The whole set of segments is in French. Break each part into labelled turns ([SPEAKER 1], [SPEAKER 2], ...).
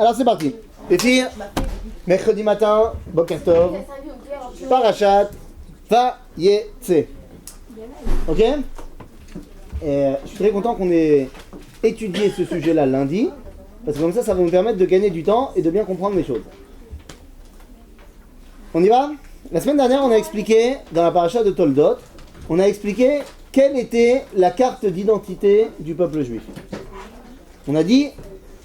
[SPEAKER 1] Alors c'est parti. Les filles, mercredi matin, Boker Tov, Parashat Vayetze. Ok? Et je suis très content qu'on ait étudié ce sujet-là lundi, parce que comme ça va nous permettre de gagner du temps et de bien comprendre les choses. On y va? La semaine dernière, on a expliqué, dans la paracha de Toldot, on a expliqué quelle était la carte d'identité du peuple juif. On a dit,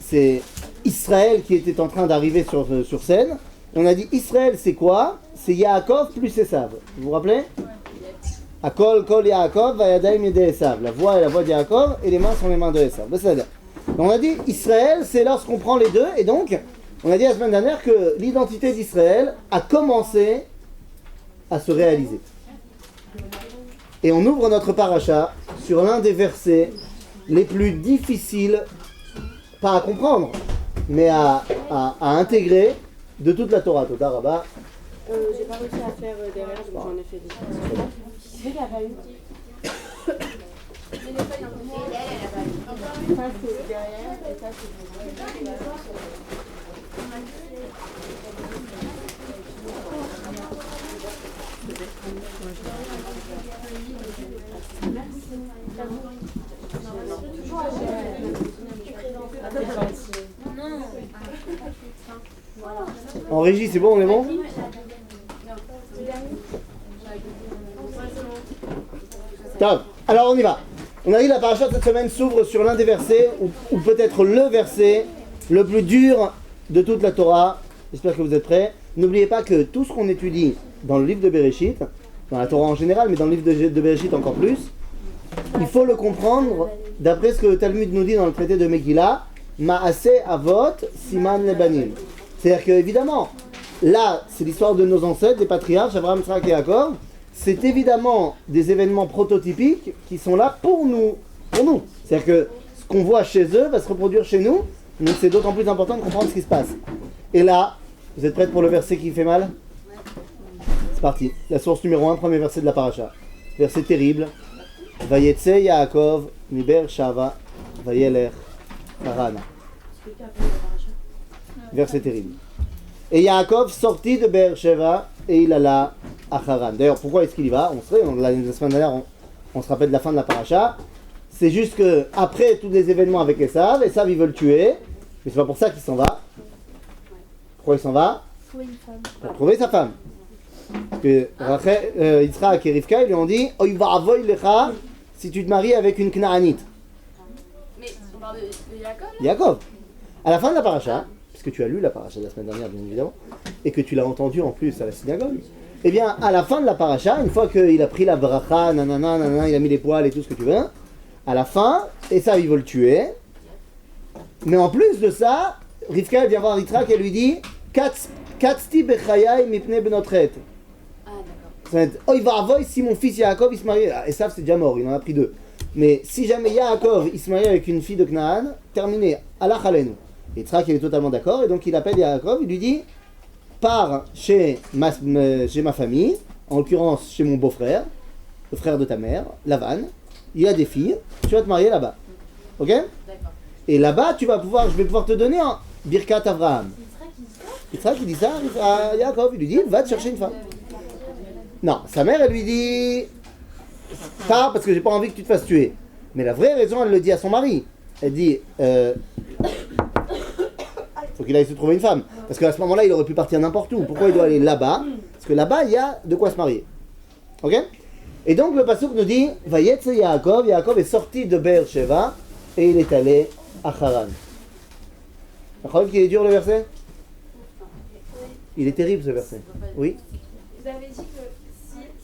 [SPEAKER 1] c'est Israël qui était en train d'arriver sur scène. Et on a dit, Israël, c'est quoi? C'est Yaakov plus Esav. Vous vous rappelez? Akol, kol Yaakov, vayadaim yede Esav. La voix est la voix de Yaakov et les mains sont les mains de Esav. Donc on a dit, Israël, c'est lorsqu'on prend les deux. Et donc, on a dit la semaine dernière que l'identité d'Israël a commencé à se réaliser. Et on ouvre notre paracha sur l'un des versets les plus difficiles, pas à comprendre, mais à intégrer de toute la Torah. Toda Rabba.
[SPEAKER 2] J'ai pas réussi à faire derrière, donc j'en ai fait des choses. Tu sais qu'il n'y a pas eu. Ça c'est derrière et ça c'est
[SPEAKER 1] En régie, c'est bon, on est bon? Top. Alors on y va. On a dit la paracha de cette semaine s'ouvre sur l'un des versets, ou peut-être le verset le plus dur de toute la Torah. J'espère que vous êtes prêts. N'oubliez pas que tout ce qu'on étudie dans le livre de Bereshit, dans la Torah en général, mais dans le livre de Bereshit encore plus, il faut le comprendre d'après ce que le Talmud nous dit dans le traité de Megillah, Ma'aseh Avot Siman Lebanim. C'est-à-dire que, évidemment, là, c'est l'histoire de nos ancêtres, des patriarches, Abraham, Yitzhak et Yaakov. C'est évidemment des événements prototypiques qui sont là pour nous. C'est-à-dire que ce qu'on voit chez eux va se reproduire chez nous, donc c'est d'autant plus important de comprendre ce qui se passe. Et là, vous êtes prêts pour le verset qui fait mal? C'est parti. La source numéro 1, premier verset de la paracha. Verset terrible. Vayetze Yaakov miber Shava vayeler Harana. Verset terrible. Et Yaakov sortit de Beersheva et il alla à Haran. D'ailleurs, pourquoi est-ce qu'il y va? La semaine dernière, on se rappelle de la fin de la paracha. C'est juste que après tous les événements avec Esav il veut le tuer, mais c'est pas pour ça qu'il s'en va. Pourquoi il s'en va? Pour trouver sa femme. Parce que Yitzhak et Rivka, ils lui ont dit Oy va'avoy lecha si tu te maries avec une Knaanite.
[SPEAKER 2] Mais on parle de Yaakov?
[SPEAKER 1] Yaakov. À la fin de la paracha, puisque tu as lu la paracha de la semaine dernière, bien évidemment, et que tu l'as entendu en plus à la synagogue, eh bien, à la fin de la paracha, une fois qu'il a pris la bracha, nanana, il a mis les poils et tout ce que tu veux, à la fin, Esav il veut le tuer, mais en plus de ça, Rivka vient voir Yitzhak et lui dit Katzti bechayai mipne benotret.
[SPEAKER 2] Ah, d'accord.
[SPEAKER 1] Oh, il va avoir si mon fils Yaakov il se marie. Esav c'est déjà mort, il en a pris deux. Mais si jamais Yaakov il se marie avec une fille de Canaan, terminé, Allah chalenu. Et Yitzhak il est totalement d'accord, et donc il appelle Yaakov, il lui dit pars chez ma famille, en l'occurrence chez mon beau-frère, le frère de ta mère, Lavan, il a des filles, tu vas te marier là-bas. Ok?
[SPEAKER 2] D'accord.
[SPEAKER 1] Et là-bas, je vais pouvoir te donner un Birkat Avraham. Yitzhak il dit ça à Yaakov, il lui dit va te chercher une femme. Non, sa mère elle lui dit pas parce que j'ai pas envie que tu te fasses tuer. Mais la vraie raison, elle le dit à son mari. Elle dit faut qu'il aille se trouver une femme. Parce qu'à ce moment-là, il aurait pu partir n'importe où. Pourquoi il doit aller là-bas? Parce que là-bas, il y a de quoi se marier. Ok? Et donc le pasuk nous dit Vayetze Yaakov, Yaakov est sorti de Beersheva et il est allé à Haran. Vous croyez qu'il est dur le verset? Il est terrible ce verset. Oui?
[SPEAKER 3] Vous avez dit que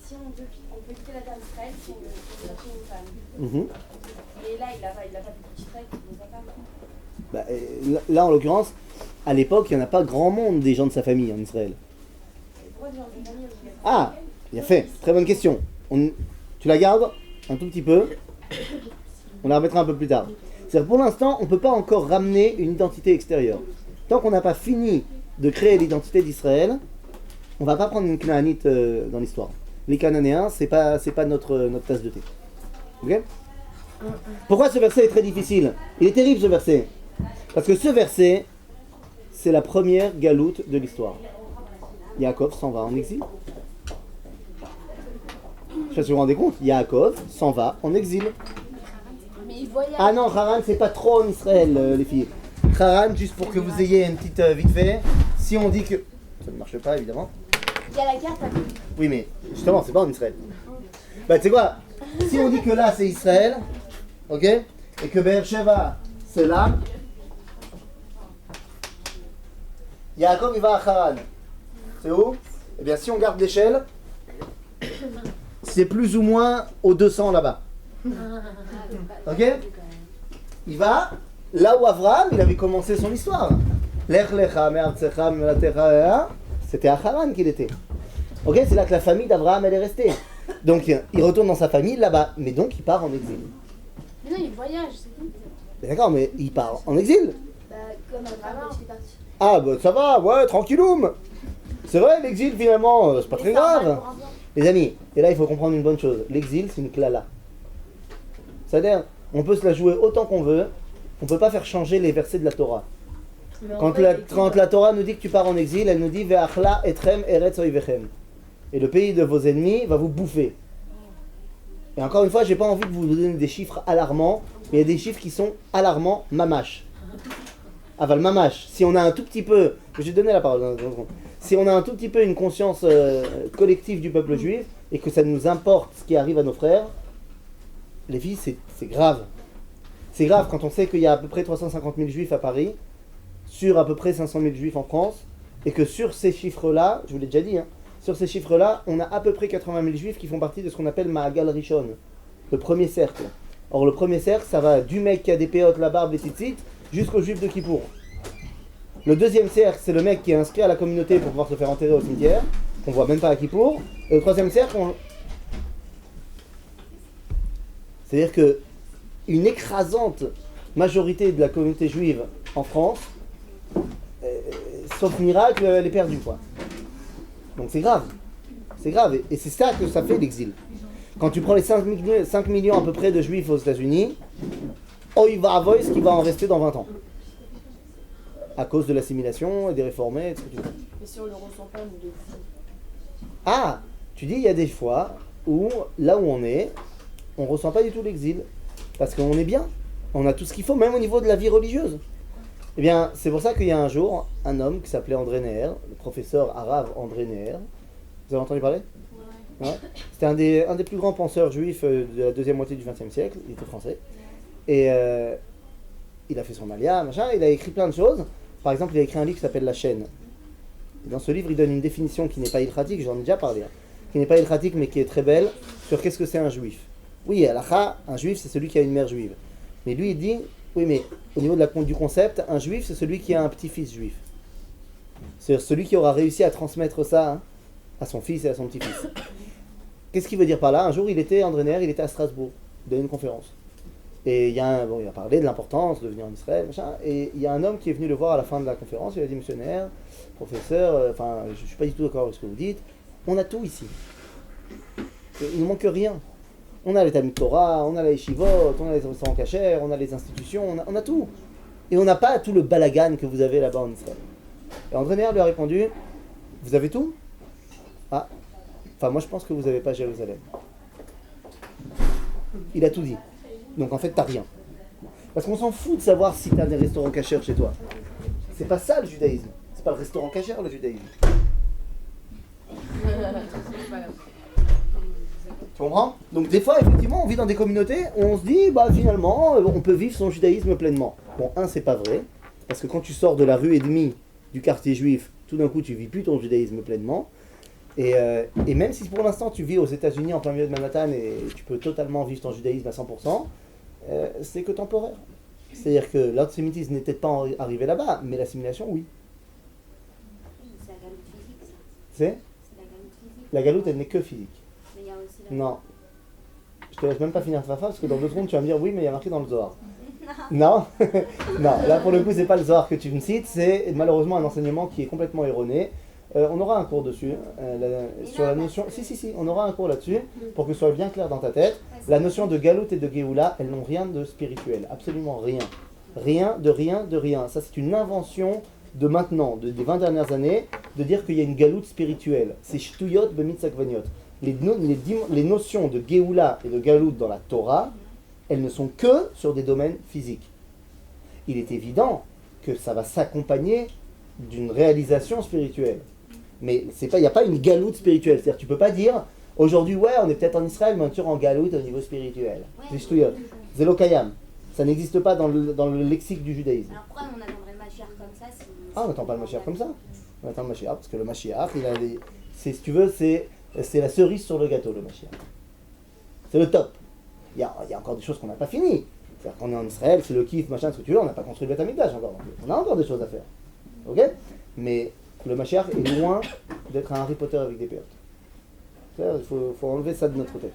[SPEAKER 3] si on peut quitter la terre d'Israël, si on veut chercher une femme. Et là, il n'a pas pu quitter Israël pour sa femme.
[SPEAKER 1] Là, en l'occurrence, à l'époque, il n'y en a pas grand monde des gens de sa famille en Israël.
[SPEAKER 3] Pourquoi des gens de famille?
[SPEAKER 1] Ah, bien fait. Très bonne question. Tu la gardes un tout petit peu. On la remettra un peu plus tard. C'est-à-dire, pour l'instant, on ne peut pas encore ramener une identité extérieure. Tant qu'on n'a pas fini de créer l'identité d'Israël, on ne va pas prendre une Canaanite dans l'histoire. Les Cananéens, c'est pas notre tasse de thé. Ok? Pourquoi ce verset est très difficile? Il est terrible ce verset. Parce que ce verset, c'est la première galoute de l'histoire. Yaakov s'en va en exil. Je sais pas si vous vous rendez compte, Yaakov s'en va en exil.
[SPEAKER 3] Mais il voyage.
[SPEAKER 1] Ah non, Haran, c'est pas trop en Israël, les filles. Haran, juste pour que vous ayez une petite vite fait, si on dit que... Ça ne marche pas, évidemment.
[SPEAKER 3] Il y a la carte à côté.
[SPEAKER 1] Oui, mais justement, c'est pas en Israël. Bah, tu sais quoi? Si on dit que là, c'est Israël, ok? Et que Beersheba, c'est là, Yaakov, il va à Haran. C'est où? Eh bien, si on garde l'échelle, c'est plus ou moins au 200 là-bas. Ok? Il va là où Avraham, il avait commencé son histoire. Lech lecha me'artzecha me'latecha, c'était à Haran qu'il était. Ok? C'est là que la famille d'Avraham, elle est restée. Donc, il retourne dans sa famille là-bas. Mais donc, il part en exil.
[SPEAKER 3] Mais non, il voyage, c'est tout.
[SPEAKER 1] D'accord, mais il part en exil.
[SPEAKER 3] Bah, comme Abraham, il est parti.
[SPEAKER 1] Ah, bah ça va, ouais, tranquilloum. C'est vrai, l'exil, finalement, c'est pas très grave. Les amis, et là, il faut comprendre une bonne chose. L'exil, c'est une klala. C'est-à-dire, on peut se la jouer autant qu'on veut, on peut pas faire changer les versets de la Torah. Quand la Torah nous dit que tu pars en exil, elle nous dit Ve'achla etrem eretz oivechem. Et le pays de vos ennemis va vous bouffer. Et encore une fois, j'ai pas envie de vous donner des chiffres alarmants, mais il y a des chiffres qui sont alarmants, mamash. Aval mamash. Si on a un tout petit peu, je vais donner la parole. Si on a un tout petit peu une conscience collective du peuple juif et que ça nous importe ce qui arrive à nos frères, les filles, c'est grave. C'est grave quand on sait qu'il y a à peu près 350 000 juifs à Paris, sur à peu près 500 000 juifs en France, et que sur ces chiffres-là, je vous l'ai déjà dit, sur ces chiffres-là, on a à peu près 80 000 juifs qui font partie de ce qu'on appelle Ma'agal Rishon, le premier cercle. Or, le premier cercle, ça va du mec qui a des péotes, la barbe, les tzitzit, jusqu'au juif de Kippour. Le deuxième cercle, c'est le mec qui est inscrit à la communauté pour pouvoir se faire enterrer au cimetière, qu'on voit même pas à Kippour. Et le troisième cercle, c'est-à-dire que une écrasante majorité de la communauté juive en France, sauf miracle, elle est perdue, quoi. Donc c'est grave. C'est grave. Et c'est ça que ça fait l'exil. Quand tu prends les 5 millions à peu près de juifs aux États-Unis, il va avoir ce qui va en rester dans 20 ans. À cause de l'assimilation et des réformés, etc.
[SPEAKER 2] Mais si on le ressent pas, nous deux.
[SPEAKER 1] Ah, tu dis il y a des fois où, là où on est, on ressent pas du tout l'exil. Parce qu'on est bien. On a tout ce qu'il faut, même au niveau de la vie religieuse. Eh bien, c'est pour ça qu'il y a un jour, un homme qui s'appelait André Neher, le professeur arabe André Neher. Vous avez entendu parler ? Ouais. C'était un des plus grands penseurs juifs de la deuxième moitié du XXe siècle. Il était français. Et il a fait son alia, machin. Il a écrit plein de choses. Par exemple, il a écrit un livre qui s'appelle La Chaîne. Et dans ce livre, il donne une définition qui n'est pas ilkhatique, j'en ai déjà parlé, qui n'est pas ilkhatique mais qui est très belle, sur qu'est-ce que c'est un juif. Oui, halakha, un juif, c'est celui qui a une mère juive. Mais lui, il dit, oui, mais au niveau du concept, un juif, c'est celui qui a un petit-fils juif. C'est celui qui aura réussi à transmettre ça à son fils et à son petit-fils. Qu'est-ce qu'il veut dire par là ? Un jour, André Neher, il était à Strasbourg, il donnait une conférence. Et il a parlé de l'importance de venir en Israël, machin, et il y a un homme qui est venu le voir à la fin de la conférence, il a dit, monsieur Neher, professeur, je ne suis pas du tout d'accord avec ce que vous dites, on a tout ici. Il ne manque rien. On a les Talmud Torah, on a la Yeshivot, on a les restaurants cachers, on a les institutions, on a tout. Et on n'a pas tout le balagan que vous avez là-bas en Israël. Et André Neher lui a répondu, vous avez tout ? Ah, moi je pense que vous n'avez pas Jérusalem. Il a tout dit. Donc en fait, t'as rien. Parce qu'on s'en fout de savoir si t'as des restaurants cachers chez toi. C'est pas ça le judaïsme. C'est pas le restaurant cacher le judaïsme. Tu comprends ? Donc des fois, effectivement, on vit dans des communautés où on se dit, finalement, on peut vivre son judaïsme pleinement. Bon, c'est pas vrai. Parce que quand tu sors de la rue et demie du quartier juif, tout d'un coup, tu vis plus ton judaïsme pleinement. Et même si pour l'instant tu vis aux États-Unis en plein milieu de Manhattan et tu peux totalement vivre ton judaïsme à 100%, c'est que temporaire. C'est-à-dire que l'antisémitisme n'est peut-être pas arrivé là-bas, mais l'assimilation, oui.
[SPEAKER 3] C'est la galoute physique, ça.
[SPEAKER 1] C'est
[SPEAKER 3] la galoute physique.
[SPEAKER 1] La galoute, elle n'est que physique.
[SPEAKER 3] Mais il y a aussi la...
[SPEAKER 1] Non. Je te laisse même pas finir ta phrase parce que dans 2 secondes tu vas me dire oui, mais il y a marqué dans le Zohar. Non. Non, là pour le coup, c'est pas le Zohar que tu me cites, c'est malheureusement un enseignement qui est complètement erroné. On aura un cours dessus, sur la notion... Si, on aura un cours là-dessus, pour que ce soit bien clair dans ta tête. La notion de galoute et de Géoula, elles n'ont rien de spirituel, absolument rien. Rien. Ça, c'est une invention de maintenant, des 20 dernières années, de dire qu'il y a une galoute spirituelle. C'est shtuyot bemitzakvaniot. Les notions de Géoula et de galout dans la Torah, elles ne sont que sur des domaines physiques. Il est évident que ça va s'accompagner d'une réalisation spirituelle. Mais il n'y a pas une galoute spirituelle. C'est-à-dire tu ne peux pas dire, aujourd'hui, ouais, on est peut-être en Israël, mais on est toujours en galoute au niveau spirituel. C'est shtuyot. C'est l'okayam. Ça n'existe pas dans le lexique du judaïsme.
[SPEAKER 3] Alors pourquoi on attendrait le Mashiach comme ça
[SPEAKER 1] on n'attend pas le Mashiach comme ça. On attend le Mashiach parce que le Mashiach, si tu veux, c'est la cerise sur le gâteau, le Mashiach. C'est le top. Il y a encore des choses qu'on n'a pas finies. C'est-à-dire qu'on est en Israël, c'est le kiff, machin, ce que tu veux, on n'a pas construit le Beth Amikdash encore. On a encore des choses à faire. Ok? Mais le Mashiach est loin d'être un Harry Potter avec des pertes. Il faut enlever ça de notre tête.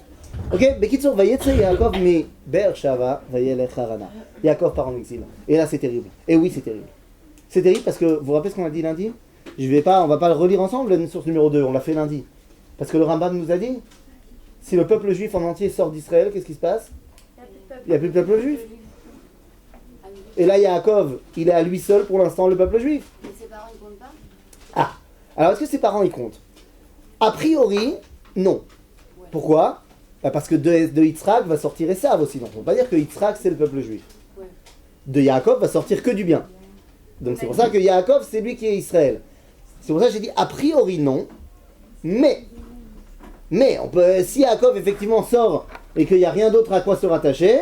[SPEAKER 1] Ok, Bekitsur, Vayetze Yaakov mi Ber Shava Vayelech Harana. Yaakov part en exil. Et là, c'est terrible. Et oui, c'est terrible. C'est terrible parce que, vous vous rappelez ce qu'on a dit lundi? On va pas le relire ensemble, la source numéro 2, on l'a fait lundi. Parce que le Rambam nous a dit, si le peuple juif en entier sort d'Israël, qu'est-ce qui se passe? Il n'y a plus de peuple juif. Et là, Yaakov, il est à lui seul pour l'instant, le peuple juif.
[SPEAKER 3] Mais ses parents, ils comptent pas?
[SPEAKER 1] Ah, alors est-ce que ses parents, ils comptent? A priori, non. Pourquoi? Parce que de Yitzhak va sortir Esav aussi. Donc on ne peut pas dire que Yitzhak c'est le peuple juif. De Yaakov va sortir que du bien. Donc c'est pour ça que Yaakov c'est lui qui est Israël. C'est pour ça que j'ai dit a priori non. Mais si Yaakov effectivement sort et qu'il n'y a rien d'autre à quoi se rattacher,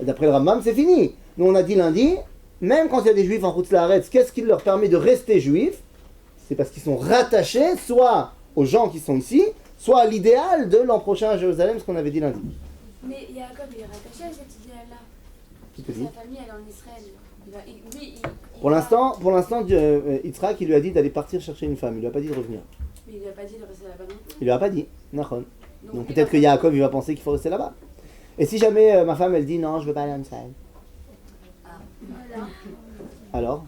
[SPEAKER 1] d'après le Rambam c'est fini. Nous on a dit lundi, même quand il y a des juifs en Chutz La'aretz, qu'est-ce qui leur permet de rester juifs? C'est parce qu'ils sont rattachés soit aux gens qui sont ici, soit à l'idéal de l'an prochain à Jérusalem, ce qu'on avait dit lundi.
[SPEAKER 3] Mais Yaakov, il est rattaché à cet idéal-là.
[SPEAKER 1] Qui te dit?
[SPEAKER 3] Sa famille, elle est en Israël.
[SPEAKER 1] Pour l'instant, Yitzhak, il lui a dit d'aller partir chercher une femme. Il lui a pas dit de revenir.
[SPEAKER 3] Mais il lui a pas dit de rester là-bas non plus.
[SPEAKER 1] Il lui a pas dit. Nachon. Donc peut-être que Yaakov, il va penser qu'il faut rester là-bas. Et si jamais ma femme, elle dit non, je veux pas aller en Israël. Alors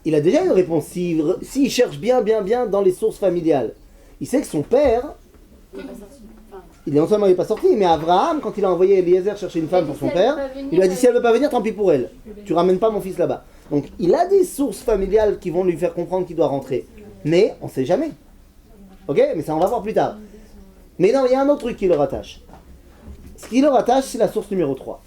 [SPEAKER 1] il a déjà une réponse. S'il cherche bien dans les sources familiales, il sait que son père, il est non seulement il n'est pas sorti, mais Abraham, quand il a envoyé Eliezer chercher une femme pour son père, il lui a dit si elle ne veut pas venir, tant pis pour elle. Tu ramènes pas mon fils là-bas. Donc il a des sources familiales qui vont lui faire comprendre qu'il doit rentrer. Mais on ne sait jamais. Ok? Mais ça on va voir plus tard. Mais non, il y a un autre truc qui le rattache. Ce qui le rattache, c'est la source numéro 3.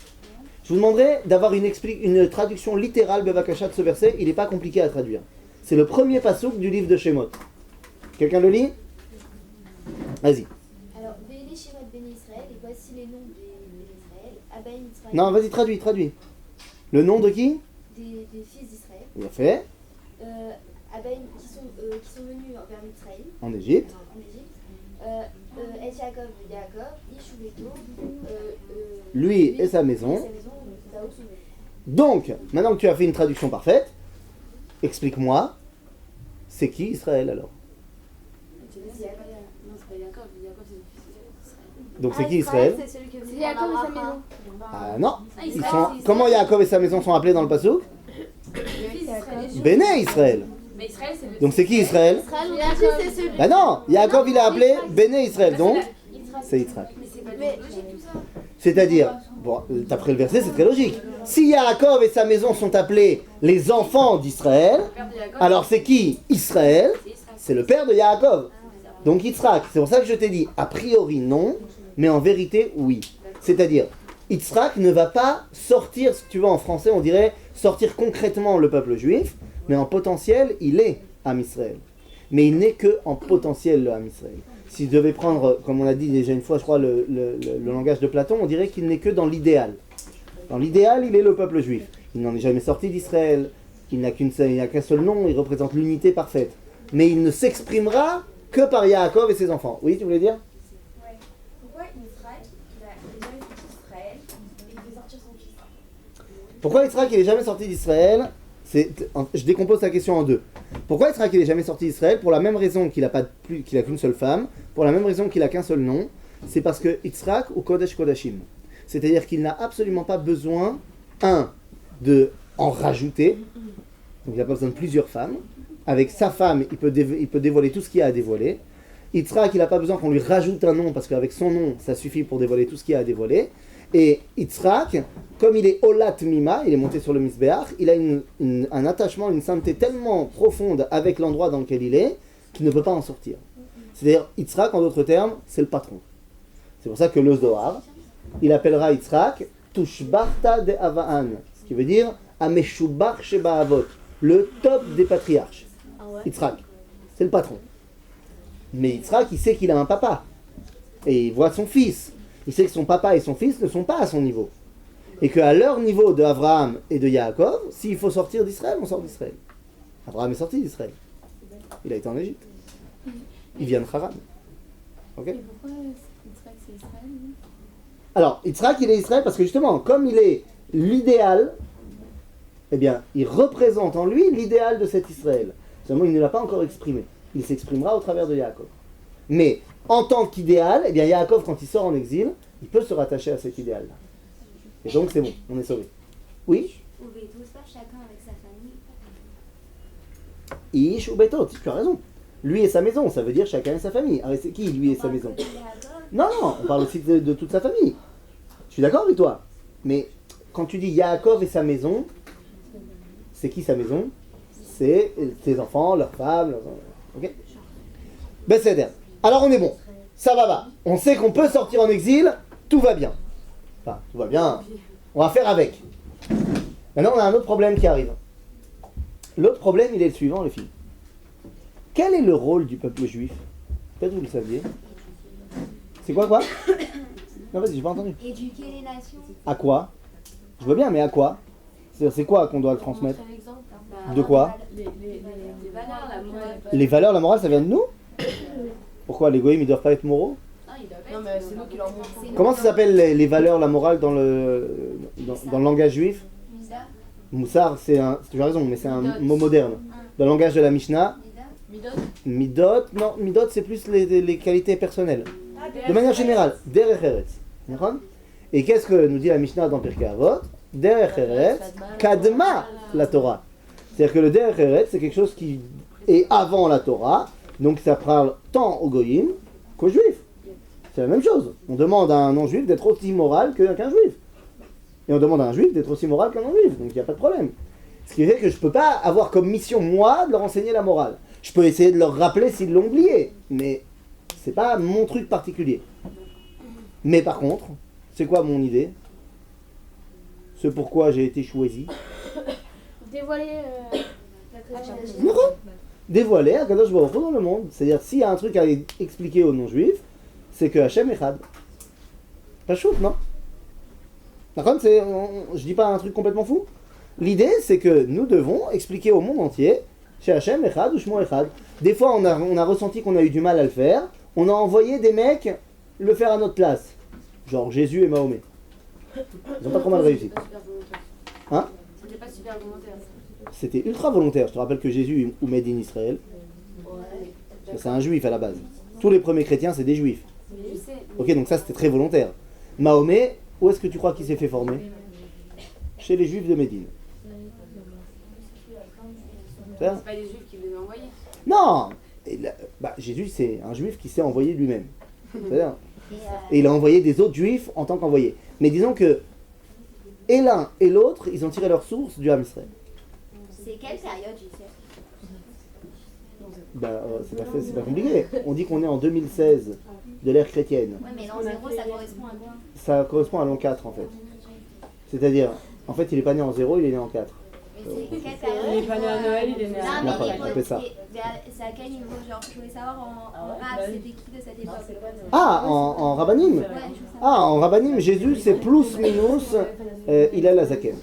[SPEAKER 1] Je vous demanderai d'avoir une traduction littérale Bevakasha de ce verset. Il n'est pas compliqué à traduire. C'est le premier passouk du livre de Shemot. Quelqu'un le lit? Vas-y.
[SPEAKER 3] Alors, Ve'eli Shemot Beni Israël, et voici les noms des Israël. Abaïm Israël.
[SPEAKER 1] Non, vas-y, traduis. Le nom de qui?
[SPEAKER 3] Des fils d'Israël.
[SPEAKER 1] Bien fait.
[SPEAKER 3] Abaïm qui sont venus vers Mitzrayim.
[SPEAKER 1] En Égypte.
[SPEAKER 3] Et Yaakov, Ishuveto.
[SPEAKER 1] Lui et sa maison. Donc, maintenant que tu as fait une traduction parfaite, explique-moi, c'est qui Israël alors? Donc c'est qui Israël?
[SPEAKER 3] C'est Yaakov et sa maison.
[SPEAKER 1] Ah non. Comment Yaakov et sa maison sont appelés dans le passouk? Béné Israël. Donc c'est qui Israël? Bah non, Yaakov il a appelé Béné Israël, donc c'est Yitzhak. C'est-à-dire, bon, d'après le verset c'est très logique. Si Yaakov et sa maison sont appelés les enfants d'Israël, alors c'est qui Israël? C'est le père de Yaakov. Donc Yitzhak, c'est pour ça que je t'ai dit, a priori non, mais en vérité oui. C'est-à-dire, Yitzhak ne va pas sortir, si tu veux en français on dirait, sortir concrètement le peuple juif, mais en potentiel il est Am Israël. Mais il n'est que en potentiel le Am Israël. S'il devait prendre, comme on a dit déjà une fois, je crois, le langage de Platon, on dirait qu'il n'est que dans l'idéal. Dans l'idéal, il est le peuple juif. Il n'en est jamais sorti d'Israël, il n'a qu'un seul nom, il représente l'unité parfaite. Mais il ne s'exprimera que par Yaakov et ses enfants. Oui, tu voulais dire?
[SPEAKER 3] Ouais. Pourquoi Israël, il n'a jamais sorti d'Israël et il veut sortir son fils?
[SPEAKER 1] Pourquoi Yitzhak il n'est jamais sorti d'Israël? Je décompose la question en deux. Pourquoi Yitzhak il n'est jamais sorti d'Israël? Pour la même raison qu'il n'a qu'une seule femme, pour la même raison qu'il n'a qu'un seul nom, c'est parce que Yitzhak ou Kodesh Kodashim. C'est-à-dire qu'il n'a absolument pas besoin, de en rajouter, donc il n'a pas besoin de plusieurs femmes. Avec sa femme, il peut dévoiler tout ce qu'il y a à dévoiler. Yitzhak, il n'a pas besoin qu'on lui rajoute un nom, parce qu'avec son nom, ça suffit pour dévoiler tout ce qu'il y a à dévoiler. Et Yitzhak, comme il est Olat Mima, il est monté sur le Misbéach, il a un attachement, une sainteté tellement profonde avec l'endroit dans lequel il est, qu'il ne peut pas en sortir. C'est-à-dire, Yitzhak, en d'autres termes, c'est le patron. C'est pour ça que le Zohar, il appellera Yitzhak Tushbarta de Avaan, ce qui veut dire Ameshubar Sheba Avot, le top des patriarches. Yitzhak, c'est le patron. Mais Yitzhak, il sait qu'il a un papa. Et il voit son fils. Il sait que son papa et son fils ne sont pas à son niveau. Et qu'à leur niveau de Abraham et de Yaakov, s'il faut sortir d'Israël, on sort d'Israël. Abraham est sorti d'Israël. Il a été en Égypte. Il vient de Haran. Ok ?
[SPEAKER 3] Et pourquoi Yitzhak c'est Israël lui ?
[SPEAKER 1] Alors, Yitzhak, il est Israël parce que justement, comme il est l'idéal, eh bien, il représente en lui l'idéal de cet Israël. Seulement, il ne l'a pas encore exprimé. Il s'exprimera au travers de Yaakov. Mais, en tant qu'idéal, eh bien, Yaakov, quand il sort en exil, il peut se rattacher à cet idéal-là. Et donc, c'est bon, on est sauvé. Oui ?
[SPEAKER 3] Ou tous pas chacun avec sa famille.
[SPEAKER 1] Ish ou Betot, tu as raison. Lui et sa maison, ça veut dire chacun et sa famille. Ah, c'est qui, lui et sa maison ? Non, on parle aussi de toute sa famille. Je suis d'accord avec toi. Mais quand tu dis Yaakov et sa maison, c'est qui sa maison ? C'est ses enfants, leurs femmes, ok ? Ben c'est alors on est bon. Ça va. On sait qu'on peut sortir en exil, tout va bien. Enfin, tout va bien. On va faire avec. Maintenant, on a un autre problème qui arrive. L'autre problème, il est le suivant, les filles. Quel est le rôle du peuple juif ? Peut-être vous le saviez. C'est quoi ? Non, vas-y, j'ai pas entendu.
[SPEAKER 3] Éduquer les nations.
[SPEAKER 1] À quoi ? Je veux bien, mais à quoi ? C'est quoi qu'on doit le transmettre ? De quoi ?
[SPEAKER 2] Les valeurs, la morale.
[SPEAKER 1] Les valeurs, la morale, ça vient de nous ? Pourquoi les goïms, ils doivent pas être moraux ?
[SPEAKER 2] Non, mais c'est nous qui leur montrons.
[SPEAKER 1] Comment ça s'appelle les valeurs, la morale dans le langage juif ? Moussar, tu as raison, mais c'est un mot moderne. Dans le langage de la Mishnah, Midot, non, Midot c'est plus les qualités personnelles. De manière générale, Derech Eretz. Et qu'est-ce que nous dit la Mishnah dans Pirkei Avot ? Derech Eretz, Kadma la Torah. C'est-à-dire que le Derech Eretz, c'est quelque chose qui est avant la Torah, donc ça parle tant aux goyim qu'aux juifs. C'est la même chose. On demande à un non-juif d'être aussi moral qu'un juif. Et on demande à un juif d'être aussi moral qu'un non-juif, donc il n'y a pas de problème. Ce qui fait que je ne peux pas avoir comme mission, moi, de leur enseigner la morale. Je peux essayer de leur rappeler s'ils l'ont oublié, mais c'est pas mon truc particulier. Mais par contre, c'est quoi mon idée ? Ce pourquoi j'ai été choisi ?
[SPEAKER 3] Dévoiler
[SPEAKER 1] Dévoiler Akadosh Baruch Hu dans le monde. C'est-à-dire, s'il y a un truc à expliquer aux non-juifs, c'est que Hachem Echad. Pas chaud, non ? D'accord, je dis pas un truc complètement fou. L'idée, c'est que nous devons expliquer au monde entier chez Hachem Echad ou Shmo Echad. Des fois, on a ressenti qu'on a eu du mal à le faire. On a envoyé des mecs le faire à notre place. Genre Jésus et Mahomet. Ils n'ont pas trop mal réussi. Hein ?
[SPEAKER 2] C'était pas super volontaire.
[SPEAKER 1] C'était ultra volontaire. Je te rappelle que Jésus ou Made in Israël, c'est un juif à la base. Tous les premiers chrétiens, c'est des juifs. Ok, donc ça c'était très volontaire. Mahomet, où est-ce que tu crois qu'il s'est fait former ? Chez les juifs de Médine.
[SPEAKER 2] C'est pas des juifs qui les ont envoyés.
[SPEAKER 1] Non, Jésus c'est un juif qui s'est envoyé lui-même. Et il a envoyé des autres juifs en tant qu'envoyé. Mais disons que et l'un et l'autre, ils ont tiré leur source du Ham Israël.
[SPEAKER 3] C'est quelle période, j'y sais ?
[SPEAKER 1] C'est pas compliqué. On dit qu'on est en 2016 de l'ère chrétienne.
[SPEAKER 3] Ouais, mais l'an 0, ça correspond à quoi ?
[SPEAKER 1] Ça correspond à l'an 4 en fait. C'est-à-dire, en fait, il est pas né en 0, il est né en 4.
[SPEAKER 3] Mais c'est quelle période ?
[SPEAKER 2] Il est pas né à Noël, il est né à
[SPEAKER 3] Non,
[SPEAKER 1] D'accord,
[SPEAKER 3] mais
[SPEAKER 1] on fait ça.
[SPEAKER 3] c'est à quel niveau ? Genre, je voulais savoir en rap, c'était qui de cette époque ?
[SPEAKER 1] Ah, en Rabbanim.
[SPEAKER 3] Ouais, je sais.
[SPEAKER 1] Ah, en Rabbanim, Jésus, c'est plus minus Hillel Azaken.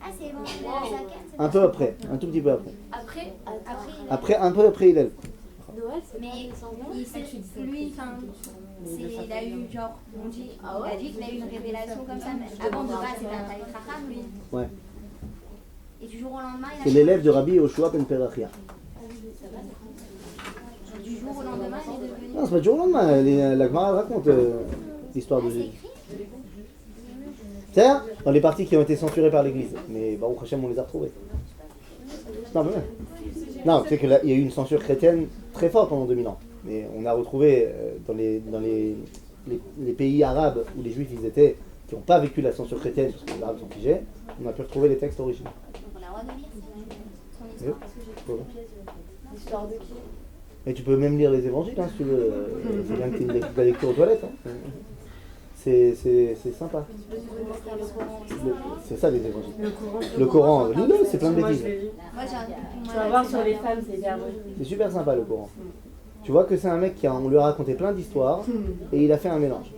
[SPEAKER 3] Ah, c'est éventuellement la Zaken, c'est
[SPEAKER 1] Un peu après, un tout petit peu après.
[SPEAKER 3] Après,
[SPEAKER 1] Un peu après Hillel.
[SPEAKER 3] mais il sait, lui, enfin, il a eu, genre, on dit, il a dit qu'il a eu une révélation comme ça, mais avant de base, c'était un Talmid Chacham, lui.
[SPEAKER 1] Ouais.
[SPEAKER 3] Et du jour au lendemain, il a
[SPEAKER 1] C'est l'élève de Rabbi Yoshua ben Perachia.
[SPEAKER 3] du jour au lendemain, il est devenu.
[SPEAKER 1] Non, c'est pas du jour au lendemain. La Gemara raconte l'histoire de
[SPEAKER 3] C'est
[SPEAKER 1] Jésus.
[SPEAKER 3] écrit ?
[SPEAKER 1] C'est-à-dire, dans les parties qui ont été censurées par l'Église. Mais Baruch Hashem, on les a retrouvées. Non, mais non, c'est qu'il y a eu une censure chrétienne très forte pendant 2000 ans. Mais on a retrouvé dans les pays arabes où les juifs ils étaient qui n'ont pas vécu l'ascension chrétienne, parce que les Arabes sont figés, on a pu retrouver les textes originaux.
[SPEAKER 3] Donc on a le droit de lire son
[SPEAKER 1] Oui.
[SPEAKER 3] histoire. Parce que j'ai
[SPEAKER 1] Ouais.
[SPEAKER 2] L'histoire de qui?
[SPEAKER 1] Et tu peux même lire les évangiles, hein, si tu veux. C'est bien que tu aies de la lecture aux toilettes. Hein. C'est sympa. C'est ça les évangiles. Le Coran, lis-le, c'est plein de
[SPEAKER 2] Moi,
[SPEAKER 1] bêtises.
[SPEAKER 2] je l'ai lu.
[SPEAKER 3] Moi j'ai un
[SPEAKER 2] Tu vas voir sur les femmes, c'est hyper beau.
[SPEAKER 1] C'est super sympa le Coran. Tu vois que c'est un mec on lui a raconté plein d'histoires et il a fait un mélange.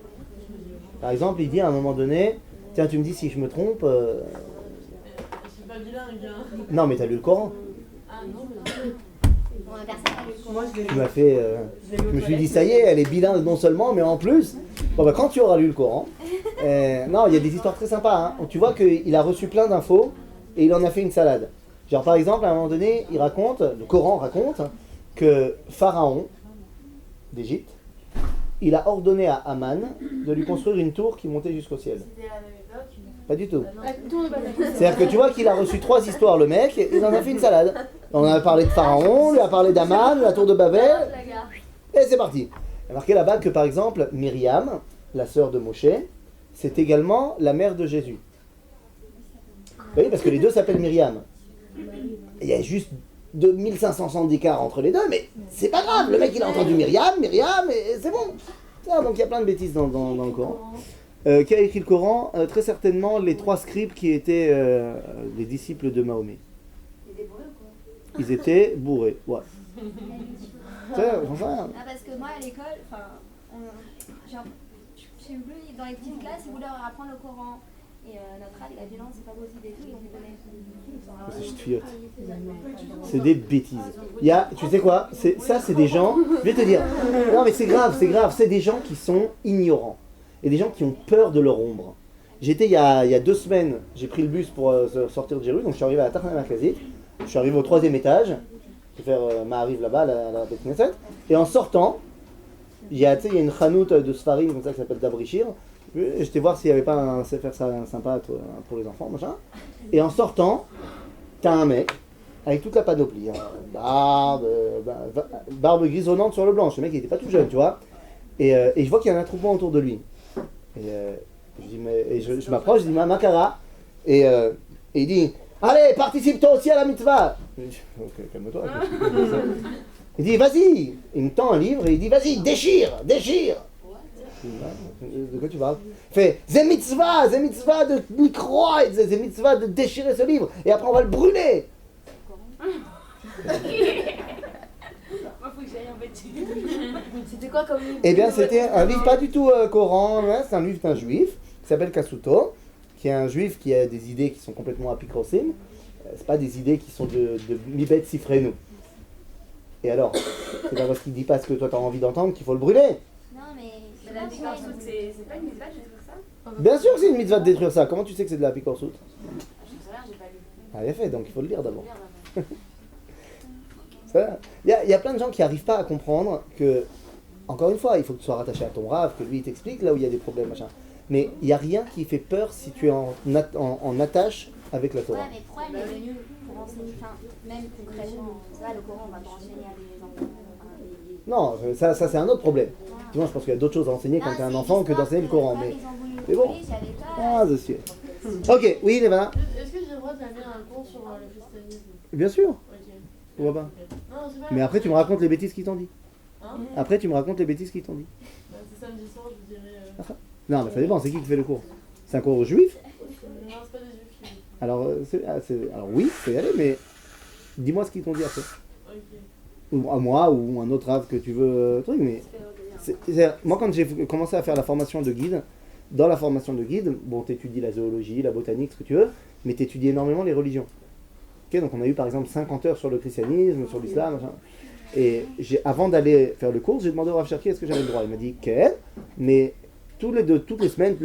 [SPEAKER 1] Par exemple, il dit à un moment donné, tiens, tu me dis si je me trompe.
[SPEAKER 4] Je suis pas bilingue. Hein.
[SPEAKER 1] Non, mais t'as lu le Coran.
[SPEAKER 4] Ah non,
[SPEAKER 3] Bon, personne n'a lu le Coran.
[SPEAKER 2] Moi, je l'ai
[SPEAKER 1] Tu
[SPEAKER 2] lu.
[SPEAKER 1] m'as fait.
[SPEAKER 2] Je l'ai lu aux
[SPEAKER 1] Je me suis dit,
[SPEAKER 2] toilettes.
[SPEAKER 1] ça y est, elle est bilingue non seulement, mais en plus. Bon, bah, quand tu auras lu le Coran. Non, il y a des histoires très sympas. Hein. Tu vois qu'il a reçu plein d'infos et il en a fait une salade. Genre, par exemple, à un moment donné, il raconte, le Coran raconte, que Pharaon d'Égypte, il a ordonné à Aman de lui construire une tour qui montait jusqu'au ciel.
[SPEAKER 4] c'était la même époque.
[SPEAKER 1] Pas du tout.
[SPEAKER 2] Ah, tourne pas la tête.
[SPEAKER 1] C'est-à-dire que tu vois qu'il a reçu 3 histoires, le mec, et il en a fait une salade. On a parlé de Pharaon, on lui a parlé d'Aman, de la tour de Babel, et c'est parti. Il a marqué là-bas que par exemple, Myriam, la sœur de Moshe, c'est également la mère de Jésus. Oui, parce que les deux s'appellent Myriam. Il y a juste 2500 ans d'écart entre les deux, mais c'est pas grave. Le mec, il a entendu Myriam, et c'est bon. Ah, donc il y a plein de bêtises dans le Coran. Qui a écrit le Coran? Très certainement les 3 scribes qui étaient les disciples de Mahomet. Ils étaient bourrés, ouais. J'en sais rien.
[SPEAKER 3] Ah, parce que moi à l'école, enfin, je sais plus, dans les petites classes, ils voulaient leur apprendre le Coran. Et notre âge, il a dit non, c'est pas possible et tout, et on connaît.
[SPEAKER 1] C'est juste fiotte. C'est des bêtises. Il y a, tu sais quoi, c'est des gens, je vais te dire, non mais c'est grave, c'est des gens qui sont ignorants. Et des gens qui ont peur de leur ombre. J'étais il y a 2 semaines, j'ai pris le bus pour sortir de Jérusalem, donc je suis arrivé à la Tachana Merkazit, je suis arrivé au 3e étage, je vais faire ma arrive là-bas, à la Beth Knesset, et en sortant, il y a une chanoute de Sfarim, comme ça, qui s'appelle Dabrichir. J'étais voir s'il n'y avait pas un faire ça sympa pour les enfants, machin. Et en sortant, t'as un mec, avec toute la panoplie, hein, barbe grisonnante sur le blanc. Ce mec, il était pas tout jeune, tu vois. Et je vois qu'il y a un attroupement autour de lui. Je m'approche, je dis, Makara. Et il dit, allez, participe toi aussi à la mitzvah. Je dis, ok, calme-toi. Il dit, vas-y. Il me tend un livre et il dit, vas-y, déchire. De quoi tu parles? Il fait, c'est mitzvah de micro, c'est mitzvah de déchirer ce livre. Et après, on va le brûler.
[SPEAKER 4] Moi, faut que j'aille en fait.
[SPEAKER 2] C'était quoi comme livre?
[SPEAKER 1] Eh bien, c'était un livre pas du tout Coran, hein, c'est un livre d'un juif qui s'appelle Kasuto, qui est un juif qui a des idées qui sont complètement apicrosim. C'est pas des idées qui sont de Mibet Sifrenu. Et alors, c'est pas parce qu'il dit pas ce que toi t'as envie d'entendre qu'il faut le brûler.
[SPEAKER 3] Non, mais.
[SPEAKER 4] Mais la picorsoute, c'est pas une mitzvah, j'ai trouvé ça.
[SPEAKER 1] Bien sûr que c'est une mitzvah de détruire ça. Comment tu sais que c'est de la picorsout?
[SPEAKER 4] Je sais rien, j'ai pas lu.
[SPEAKER 1] Ah, il a fait, donc il faut le lire d'abord.
[SPEAKER 4] Lire d'abord.
[SPEAKER 1] Il y a plein de gens qui n'arrivent pas à comprendre que, encore une fois, il faut que tu sois rattaché à ton rave, que lui il t'explique là où il y a des problèmes, machin. Mais il n'y a rien qui fait peur si tu es en attache avec la Torah.
[SPEAKER 3] Ouais, mais pourquoi elle est venue pour enseigner, enfin, même concrètement, ça, le Coran, on va pas enseigner à des enfants.
[SPEAKER 1] Non, ça c'est un autre problème. Tu vois, je pense qu'il y a d'autres choses à enseigner quand tu es un enfant que d'enseigner le Coran. Mais bon. Ah, je suis. Ok, oui, Neva.
[SPEAKER 4] Est-ce que j'ai le droit d'amener un cours sur le christianisme?
[SPEAKER 1] Bien sûr.
[SPEAKER 4] Ok.
[SPEAKER 1] Pourquoi pas?
[SPEAKER 4] Non, c'est pas.
[SPEAKER 1] Mais après, tu me racontes les bêtises qu'ils t'ont dit.
[SPEAKER 4] Hein?
[SPEAKER 1] Après, tu me racontes les bêtises qu'ils t'ont dit.
[SPEAKER 4] Bah, c'est samedi soir, je vous dirai.
[SPEAKER 1] Non, mais ça dépend, c'est qui fait le cours? C'est un cours juif?
[SPEAKER 4] Non, c'est pas des juifs. qui-
[SPEAKER 1] Alors, alors oui, faut y aller, mais dis-moi ce qu'ils t'ont dit après.
[SPEAKER 4] Ok.
[SPEAKER 1] Ou à moi, ou un autre rave que tu veux, truc, mais... Moi, quand j'ai commencé à faire la formation de guide, dans la formation de guide, bon, t'étudies la zoologie, la botanique, ce que tu veux, mais t'étudies énormément les religions. Ok, donc on a eu par exemple 50 heures sur le christianisme, sur l'islam, machin. Et avant d'aller faire le cours, j'ai demandé au Rav Cherki est-ce que j'avais le droit. Il m'a dit qu'elle, mais toutes les 2 semaines,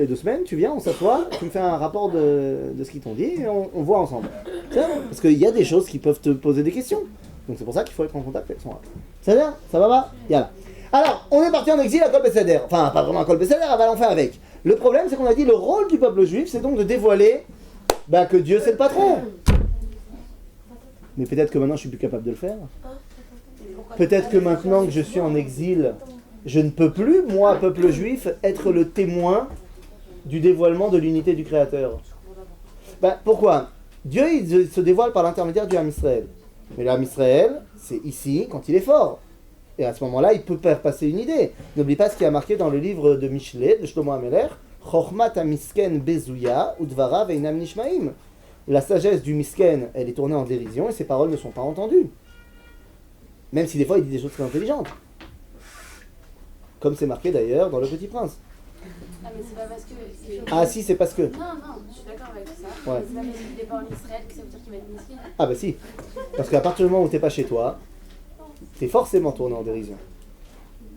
[SPEAKER 1] tu viens, on s'assoit, tu me fais un rapport de ce qu'ils t'ont dit et on voit ensemble. Parce qu'il y a des choses qui peuvent te poser des questions. Donc c'est pour ça qu'il faut être en contact avec son Rav. Ça va? Ça va pas? Yalla. Alors, on est parti en exil à Kol Besséder. Enfin, pas vraiment à Kol Besséder, on fait avec. Le problème, c'est qu'on a dit le rôle du peuple juif, c'est donc de dévoiler que Dieu c'est le patron. Mais peut-être que maintenant je suis plus capable de le faire. Peut-être que maintenant que je suis en exil, je ne peux plus, moi, peuple juif, être le témoin du dévoilement de l'unité du Créateur. Pourquoi? Dieu, il se dévoile par l'intermédiaire du Ham Israël. Mais le Ham Israël, c'est ici, quand il est fort. Et à ce moment-là, il peut faire passer une idée. N'oublie pas ce qui a marqué dans le livre de Michelet, de Shlomo HaMelech, Chochmat HaMisken Bezouya, Udvara Veinam Nishmaim. La sagesse du Misken, elle est tournée en dérision et ses paroles ne sont pas entendues. Même si des fois il dit des choses très intelligentes. Comme c'est marqué d'ailleurs dans Le Petit Prince.
[SPEAKER 3] Ah, mais c'est pas parce que.
[SPEAKER 1] Ah si, c'est parce que.
[SPEAKER 3] Non, je suis d'accord avec ça.
[SPEAKER 1] Ouais.
[SPEAKER 3] C'est pas parce qu'il n'est pas en Israël que ça veut dire qu'il va être miskin.
[SPEAKER 1] Ah bah si. Parce qu'à partir du moment où t'es pas chez toi, t'es forcément tourné en dérision.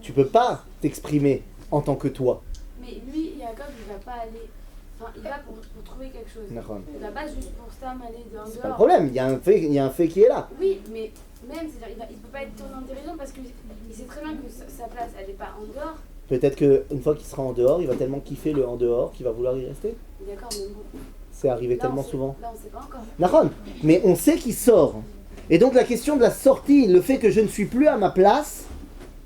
[SPEAKER 1] Tu peux pas t'exprimer en tant que toi.
[SPEAKER 3] Mais lui, Jacob, il va pas aller. Enfin, il va pour trouver quelque chose.
[SPEAKER 1] D'accord.
[SPEAKER 3] Il va pas juste pour Stam aller dehors.
[SPEAKER 1] C'est pas le problème, il y a un fait qui est là.
[SPEAKER 3] Oui, mais même, c'est-à-dire, il peut pas être tourné en dérision parce qu'il sait très bien que sa place, elle est pas en dehors.
[SPEAKER 1] Peut-être qu'une fois qu'il sera en dehors, il va tellement kiffer le en dehors qu'il va vouloir y rester.
[SPEAKER 3] D'accord, mais bon.
[SPEAKER 1] C'est arrivé
[SPEAKER 3] Là,
[SPEAKER 1] tellement souvent.
[SPEAKER 3] Là, on sait pas encore.
[SPEAKER 1] D'accord. Mais on sait qu'il sort. Et donc la question de la sortie, le fait que je ne suis plus à ma place,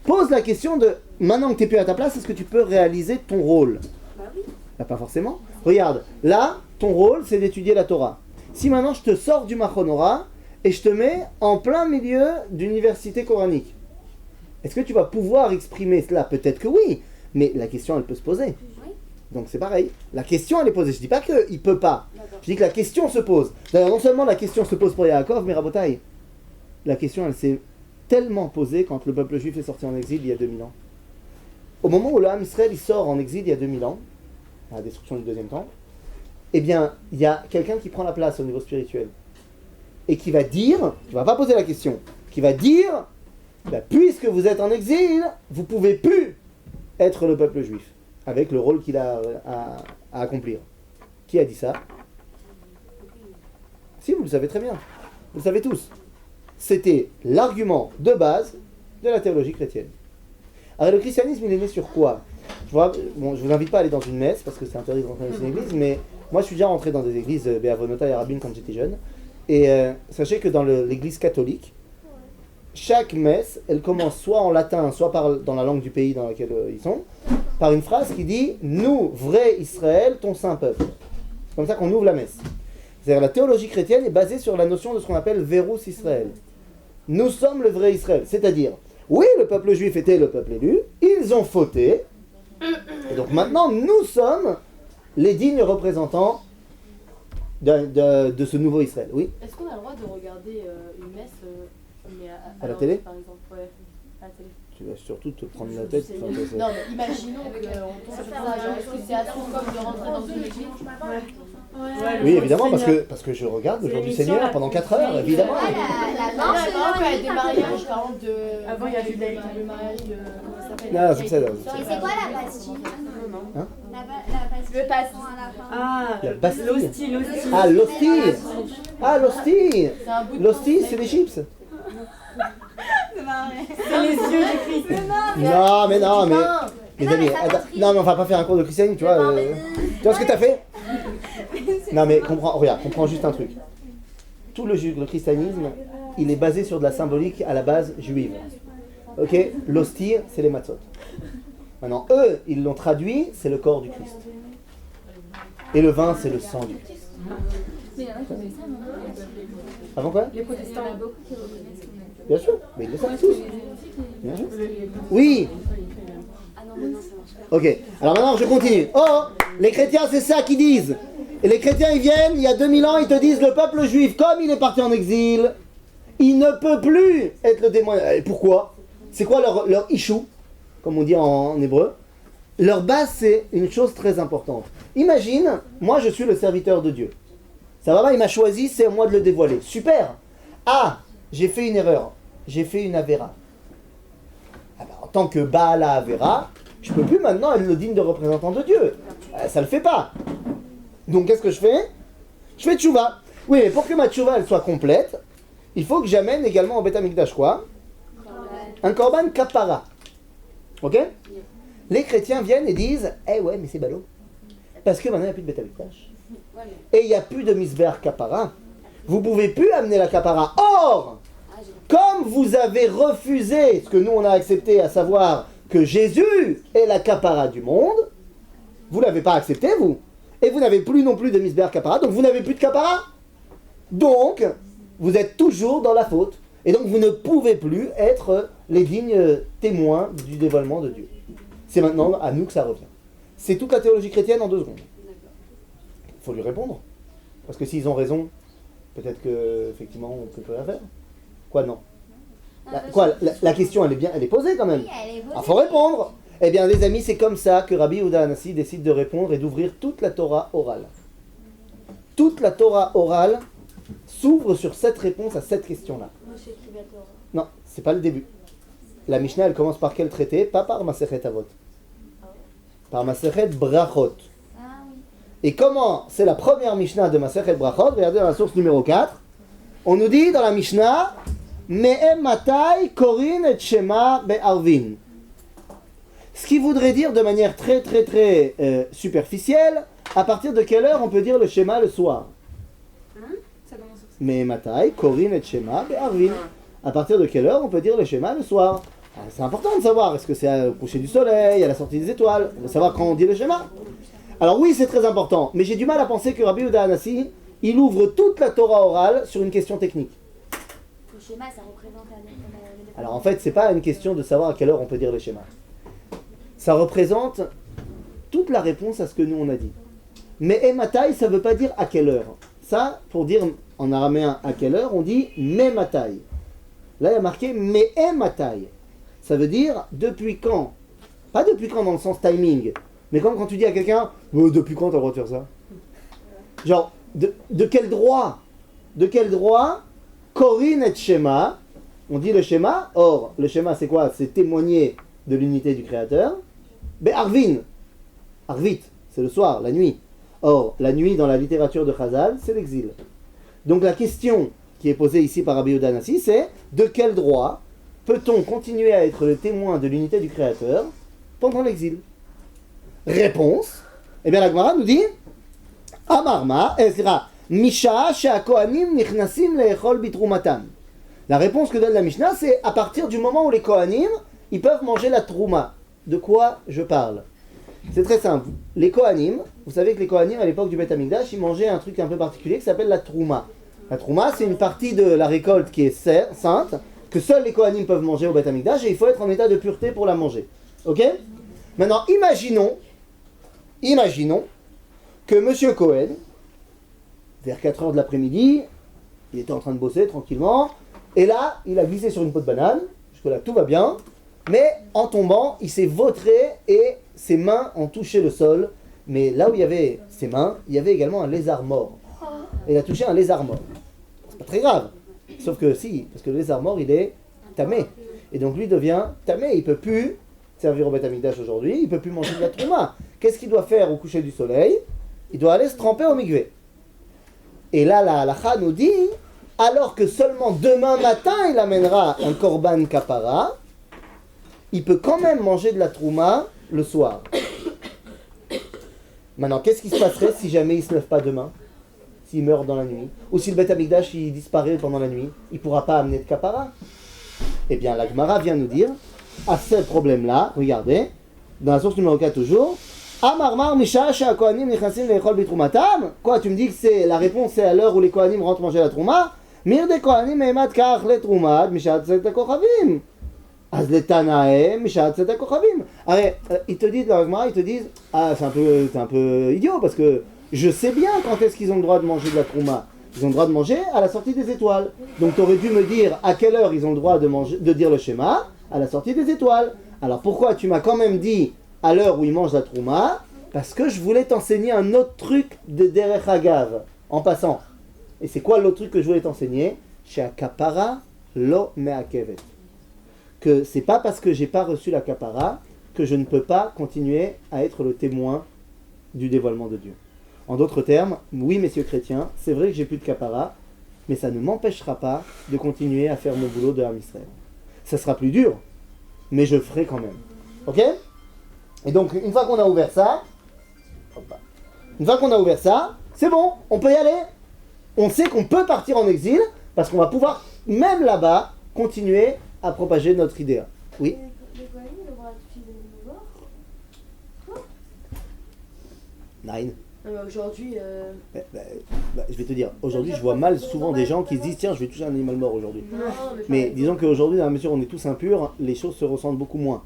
[SPEAKER 1] pose la question de, maintenant que tu n'es plus à ta place, est-ce que tu peux réaliser ton rôle?
[SPEAKER 3] Bah oui.
[SPEAKER 1] Là, pas forcément. Regarde, là, ton rôle, c'est d'étudier la Torah. Si maintenant je te sors du Machonora et je te mets en plein milieu d'université coranique, est-ce que tu vas pouvoir exprimer cela? Peut-être que oui, mais la question, elle peut se poser.
[SPEAKER 3] Oui.
[SPEAKER 1] Donc c'est pareil. La question, elle est posée. Je dis pas qu'il ne peut pas.
[SPEAKER 3] D'accord.
[SPEAKER 1] Je dis que la question se pose. D'ailleurs, non seulement la question se pose pour Yaakov, mais Rabotai, la question, elle s'est tellement posée quand le peuple juif est sorti en exil il y a 2000 ans. Au moment où le Ham Israël il sort en exil il y a 2000 ans, à la destruction du deuxième temple, eh bien, il y a quelqu'un qui prend la place au niveau spirituel et qui va dire, qui va pas poser la question, qui va dire, puisque vous êtes en exil, vous pouvez plus être le peuple juif avec le rôle qu'il a à accomplir. Qui a dit ça? Si, vous le savez très bien, vous le savez tous. C'était l'argument de base de la théologie chrétienne. Alors le christianisme, il est né sur quoi? Je vous invite pas à aller dans une messe parce que c'est interdit de rentrer dans une église, mais moi je suis déjà rentré dans des églises Béavonota et Arabine quand j'étais jeune. Et sachez que dans l'église catholique, chaque messe, elle commence soit en latin, soit dans la langue du pays dans lequel ils sont, par une phrase qui dit « Nous, vrai Israël, ton saint peuple ». C'est comme ça qu'on ouvre la messe. C'est-à-dire la théologie chrétienne est basée sur la notion de ce qu'on appelle « Verus Israël ». Nous sommes le vrai Israël, c'est-à-dire, oui, le peuple juif était le peuple élu, ils ont fauté, et donc maintenant, nous sommes les dignes représentants de ce nouveau Israël. Oui.
[SPEAKER 4] Est-ce qu'on a le droit de regarder une messe mais
[SPEAKER 1] à la télé?
[SPEAKER 4] Par exemple, ouais, à la télé.
[SPEAKER 1] Tu vas surtout te prendre la tête.
[SPEAKER 4] Non, mais imaginons qu'on tombe sur ça. Est-ce que c'est assez comme de rentrer dans une église?
[SPEAKER 1] Oui, évidemment, parce que je regarde le jour du Seigneur pendant 4 heures, évidemment.
[SPEAKER 4] Non, quand il y a des mariages, par exemple, avant il y a eu le mariage de... Comment ça s'appelle?
[SPEAKER 1] Non, c'est ça.
[SPEAKER 3] Et c'est quoi la pastille?
[SPEAKER 1] Hein?
[SPEAKER 3] La pastille.
[SPEAKER 4] Le pastis.
[SPEAKER 2] Ah,
[SPEAKER 1] La Bastille.
[SPEAKER 2] l'hostie.
[SPEAKER 1] Ah, l'hostie. Ah, l'hostie.
[SPEAKER 4] C'est un bout de...
[SPEAKER 1] L'hostie, c'est des chips.
[SPEAKER 2] C'est les yeux du Christ.
[SPEAKER 1] Non, mais non, mais... Les amis, attends, non, mais on va pas faire un cours de christianisme, tu vois. Tu vois ce que t'as fait? Non, mais comprends juste un truc. Tout le christianisme, il est basé sur de la symbolique à la base juive. Ok? L'hostie, c'est les matzot. Maintenant, eux, ils l'ont traduit, c'est le corps du Christ. Et le vin, c'est le sang du Christ. Avant quoi?
[SPEAKER 2] Les protestants.
[SPEAKER 1] Bien sûr, mais ils le savent tous. Bien sûr. Oui.
[SPEAKER 3] Ah non, mais non, ça marche pas.
[SPEAKER 1] Ok, alors maintenant je continue. Oh, les chrétiens, c'est ça qu'ils disent. Et les chrétiens, ils viennent, il y a 2000 ans, ils te disent, le peuple juif, comme il est parti en exil, il ne peut plus être le témoin. Et pourquoi? C'est quoi leur issue, comme on dit en hébreu? Leur base, c'est une chose très importante. Imagine, moi je suis le serviteur de Dieu. Ça va, il m'a choisi, c'est à moi de le dévoiler. Super. Ah, j'ai fait une erreur. J'ai fait une avéra. Ah ben, en tant que Baala Avera, je ne peux plus maintenant être le digne de représentant de Dieu. Ça ne le fait pas. Donc qu'est-ce que je fais? Je fais tchouva. Oui, mais pour que ma tchouva elle soit complète, il faut que j'amène également au Beth Amikdash quoi? Un korban kapara. Ok? Les chrétiens viennent et disent, eh ouais, mais c'est ballot. Parce que maintenant il n'y a plus de Beth Amikdash. Et il n'y a plus de misber kapara. Vous ne pouvez plus amener la kapara. Or, comme vous avez refusé ce que nous on a accepté, à savoir que Jésus est la kapara du monde, Vous l'avez pas accepté, vous. Et vous n'avez plus non plus de misbéach kapara, donc vous n'avez plus de kapara. Donc, vous êtes toujours dans la faute. Et donc, vous ne pouvez plus être les dignes témoins du dévoilement de Dieu. C'est maintenant à nous que ça revient. C'est toute la théologie chrétienne en 2 secondes. Il faut lui répondre. Parce que s'ils ont raison, peut-être que effectivement on peut plus rien faire. Quoi, non? La question, elle est posée quand même.
[SPEAKER 3] Oui, elle est posée.
[SPEAKER 1] Ah, faut répondre. Eh bien, les amis, c'est comme ça que Rabbi Yehuda Hanassi décide de répondre et d'ouvrir toute la Torah orale. Toute la Torah orale s'ouvre sur cette réponse à cette question-là. Non, c'est pas le début. La Mishnah, elle commence par quel traité? Pas par Masechet Avot. Par Masechet Brachot.
[SPEAKER 3] Ah oui.
[SPEAKER 1] Et comment c'est la première Mishnah de Masechet Brachot? Regardez dans la source numéro 4. On nous dit dans la Mishnah Me'em matai korin et shema be'arvin. Ce qui voudrait dire de manière très superficielle, à partir de quelle heure on peut dire le Shema le soir?
[SPEAKER 2] Ça commence sur ça.
[SPEAKER 1] Me'em matai korin et shema be'arvin. À partir de quelle heure on peut dire le Shema le soir? Alors, c'est important de savoir, est-ce que c'est au coucher du soleil, à la sortie des étoiles, de savoir quand on dit le Shema. Alors oui, c'est très important, mais j'ai du mal à penser que Rabbi Yehuda Hanassi, il ouvre toute la Torah orale sur une question technique.
[SPEAKER 3] Le schéma, ça représente un...
[SPEAKER 1] Alors en fait, c'est pas une question de savoir à quelle heure on peut dire le Shema. Ça représente toute la réponse à ce que nous on a dit. Mais ematai, ça veut pas dire à quelle heure. Ça, pour dire en araméen à quelle heure, on dit mematai. Là, il y a marqué me'ematai. Ça veut dire depuis quand. Pas depuis quand dans le sens timing, mais comme quand tu dis à quelqu'un depuis quand t'as le droit de faire ça? Genre, de quel droit? De quel droit? Korin et Shema. On dit le Shema. Or, le Shema, c'est quoi? C'est témoigner de l'unité du Créateur. Arvin. Arvit, c'est le soir, la nuit. Or, la nuit dans la littérature de Chazal, c'est l'exil. Donc la question qui est posée ici par Rabbi Yehuda Hanassi, c'est de quel droit peut-on continuer à être le témoin de l'unité du Créateur pendant l'exil? Réponse. Eh bien la Gemara nous dit Amarma, Misha she'akohanim nichnasim le'echol bitrumatam. La réponse que donne la Mishnah, c'est à partir du moment où les Kohanim, ils peuvent manger la trouma. De quoi je parle? C'est très simple. Les Kohanim, vous savez que les Kohanim, à l'époque du Beth Amikdash, ils mangeaient un truc un peu particulier qui s'appelle la trouma. La trouma, c'est une partie de la récolte qui est sainte, que seuls les Kohanim peuvent manger au Beth Amikdash, et il faut être en état de pureté pour la manger. Ok? Maintenant, imaginons que Monsieur Cohen, vers 4h de l'après-midi, il était en train de bosser tranquillement, et là, il a glissé sur une peau de banane, jusque-là tout va bien, mais en tombant, il s'est vautré et ses mains ont touché le sol, mais là où il y avait ses mains, il y avait également un lézard mort. Et il a touché un lézard mort. C'est pas très grave, sauf que si, parce que le lézard mort, il est tamé, et donc lui devient tamé, il peut plus servir au Beth Amikdash aujourd'hui, il peut plus manger de la trouma. Qu'est-ce qu'il doit faire au coucher du soleil? Il doit aller se tremper au mikvé. Et là, la halakha nous dit, alors que seulement demain matin, il amènera un korban kapara, il peut quand même manger de la trouma le soir. Maintenant, qu'est-ce qui se passerait si jamais il ne se lève pas demain? S'il meurt dans la nuit? Ou si le Beth Amikdash il disparaît pendant la nuit? Il ne pourra pas amener de kapara? Eh bien, la Gemara vient nous dire, à ce problème-là, regardez, dans la source numéro 4 toujours, Amarmar Misha Kohanim Nichasim Le'echol Bitrumatam. Quoi, tu me dis que c'est la réponse, c'est à l'heure où les Kohanim rentrent manger la trouma? Mir de Kohanim Emat Kach Le Troumad Misha Tzet Kochavim. Az Le Tanae Misha Tzet Kochavim. Allez, ils te disent, ils te disent, ah, c'est un peu idiot parce que je sais bien quand est-ce qu'ils ont le droit de manger de la trouma. Ils ont le droit de manger à la sortie des étoiles. Donc tu aurais dû me dire à quelle heure ils ont le droit de dire le schéma à la sortie des étoiles. Alors pourquoi tu m'as quand même dit à l'heure où ils mangent la trouma? Parce que je voulais t'enseigner un autre truc de Derech Agav, en passant. Et c'est quoi l'autre truc que je voulais t'enseigner? Chez Akapara lo meakevet. Que c'est pas parce que j'ai pas reçu la kapara que je ne peux pas continuer à être le témoin du dévoilement de Dieu. En d'autres termes, oui, messieurs chrétiens, c'est vrai que j'ai plus de kapara, mais ça ne m'empêchera pas de continuer à faire mon boulot de Ham Israël. Ça sera plus dur, mais je ferai quand même. Ok? Et donc, une fois qu'on a ouvert ça, c'est bon, on peut y aller. On sait qu'on peut partir en exil, parce qu'on va pouvoir, même là-bas, continuer à propager notre idéal. Oui? Nine.
[SPEAKER 4] Non, mais aujourd'hui.
[SPEAKER 1] Je vais te dire, aujourd'hui je vois mal souvent des gens qui se disent tiens je vais toucher un animal mort aujourd'hui.
[SPEAKER 4] Non,
[SPEAKER 1] Mais disons qu'aujourd'hui dans la mesure où on est tous impurs, les choses se ressentent beaucoup moins.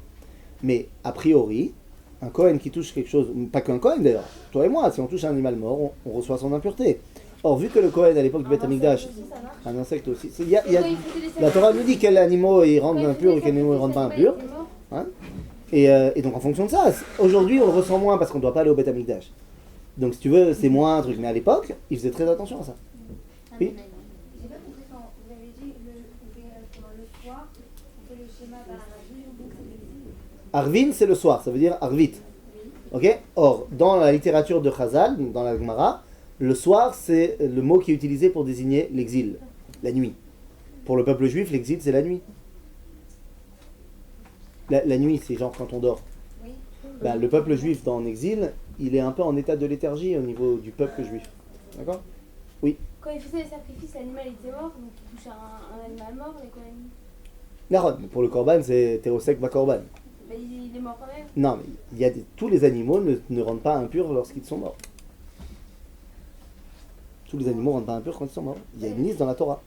[SPEAKER 1] Mais a priori, un Kohen qui touche quelque chose, pas qu'un Kohen d'ailleurs, toi et moi, si on touche un animal mort, on reçoit son impureté. Or vu que le Kohen à l'époque du Beth Amikdash, un insecte aussi, la Torah nous dit quels animaux ils rendent impurs et quels animaux ils rendent pas impurs. Hein, et donc en fonction de ça, aujourd'hui on le ressent moins parce qu'on ne doit pas aller au Beth Amikdash. Donc si tu veux, c'est moins un truc. Mais à l'époque, ils faisaient très attention à ça. Oui.
[SPEAKER 3] J'ai pas compris quand vous avez dit le soir, on fait le schéma par
[SPEAKER 1] Arvin, c'est le soir, ça veut dire Arvit. Ok. Or, dans la littérature de Chazal, dans la Gemara, le soir, c'est le mot qui est utilisé pour désigner l'exil, la nuit. Pour le peuple juif, l'exil, c'est la nuit. La nuit, c'est genre quand on dort.
[SPEAKER 3] Oui.
[SPEAKER 1] Ben, le peuple juif dans exil, il est un peu en état de léthargie au niveau du peuple juif. D'accord? Oui.
[SPEAKER 3] Quand il faisait les sacrifices, l'animal était mort, donc il touchait un animal mort, les Kohanim.
[SPEAKER 1] Naron, pour le korban, c'est Terosek va korban.
[SPEAKER 3] Mais il est mort quand même.
[SPEAKER 1] Non, mais il y a tous les animaux ne rendent pas impurs lorsqu'ils sont morts. Tous les animaux ne rendent pas impurs quand ils sont morts. Il y a une liste dans la Torah.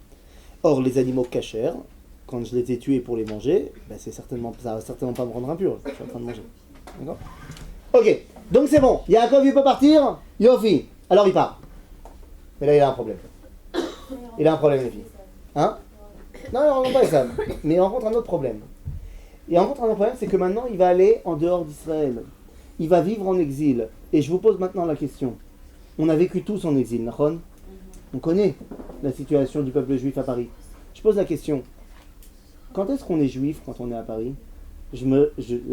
[SPEAKER 1] Or, les animaux cachers, quand je les ai tués pour les manger, ben ça va certainement pas me rendre impur. Je suis en train de manger. D'accord? Ok, donc c'est bon. Yaakov, il peut partir? Yofi. Alors il part. Mais là, il a un problème. Il a un problème, les filles. Hein? Non, il ne rencontre pas ça. Mais il rencontre un autre problème. Il rencontre un autre problème, c'est que maintenant, il va aller en dehors d'Israël. Il va vivre en exil. Et je vous pose maintenant la question. On a vécu tous en exil, Nahon? On connaît la situation du peuple juif à Paris. Je pose la question. Quand est-ce qu'on est juif quand on est à Paris?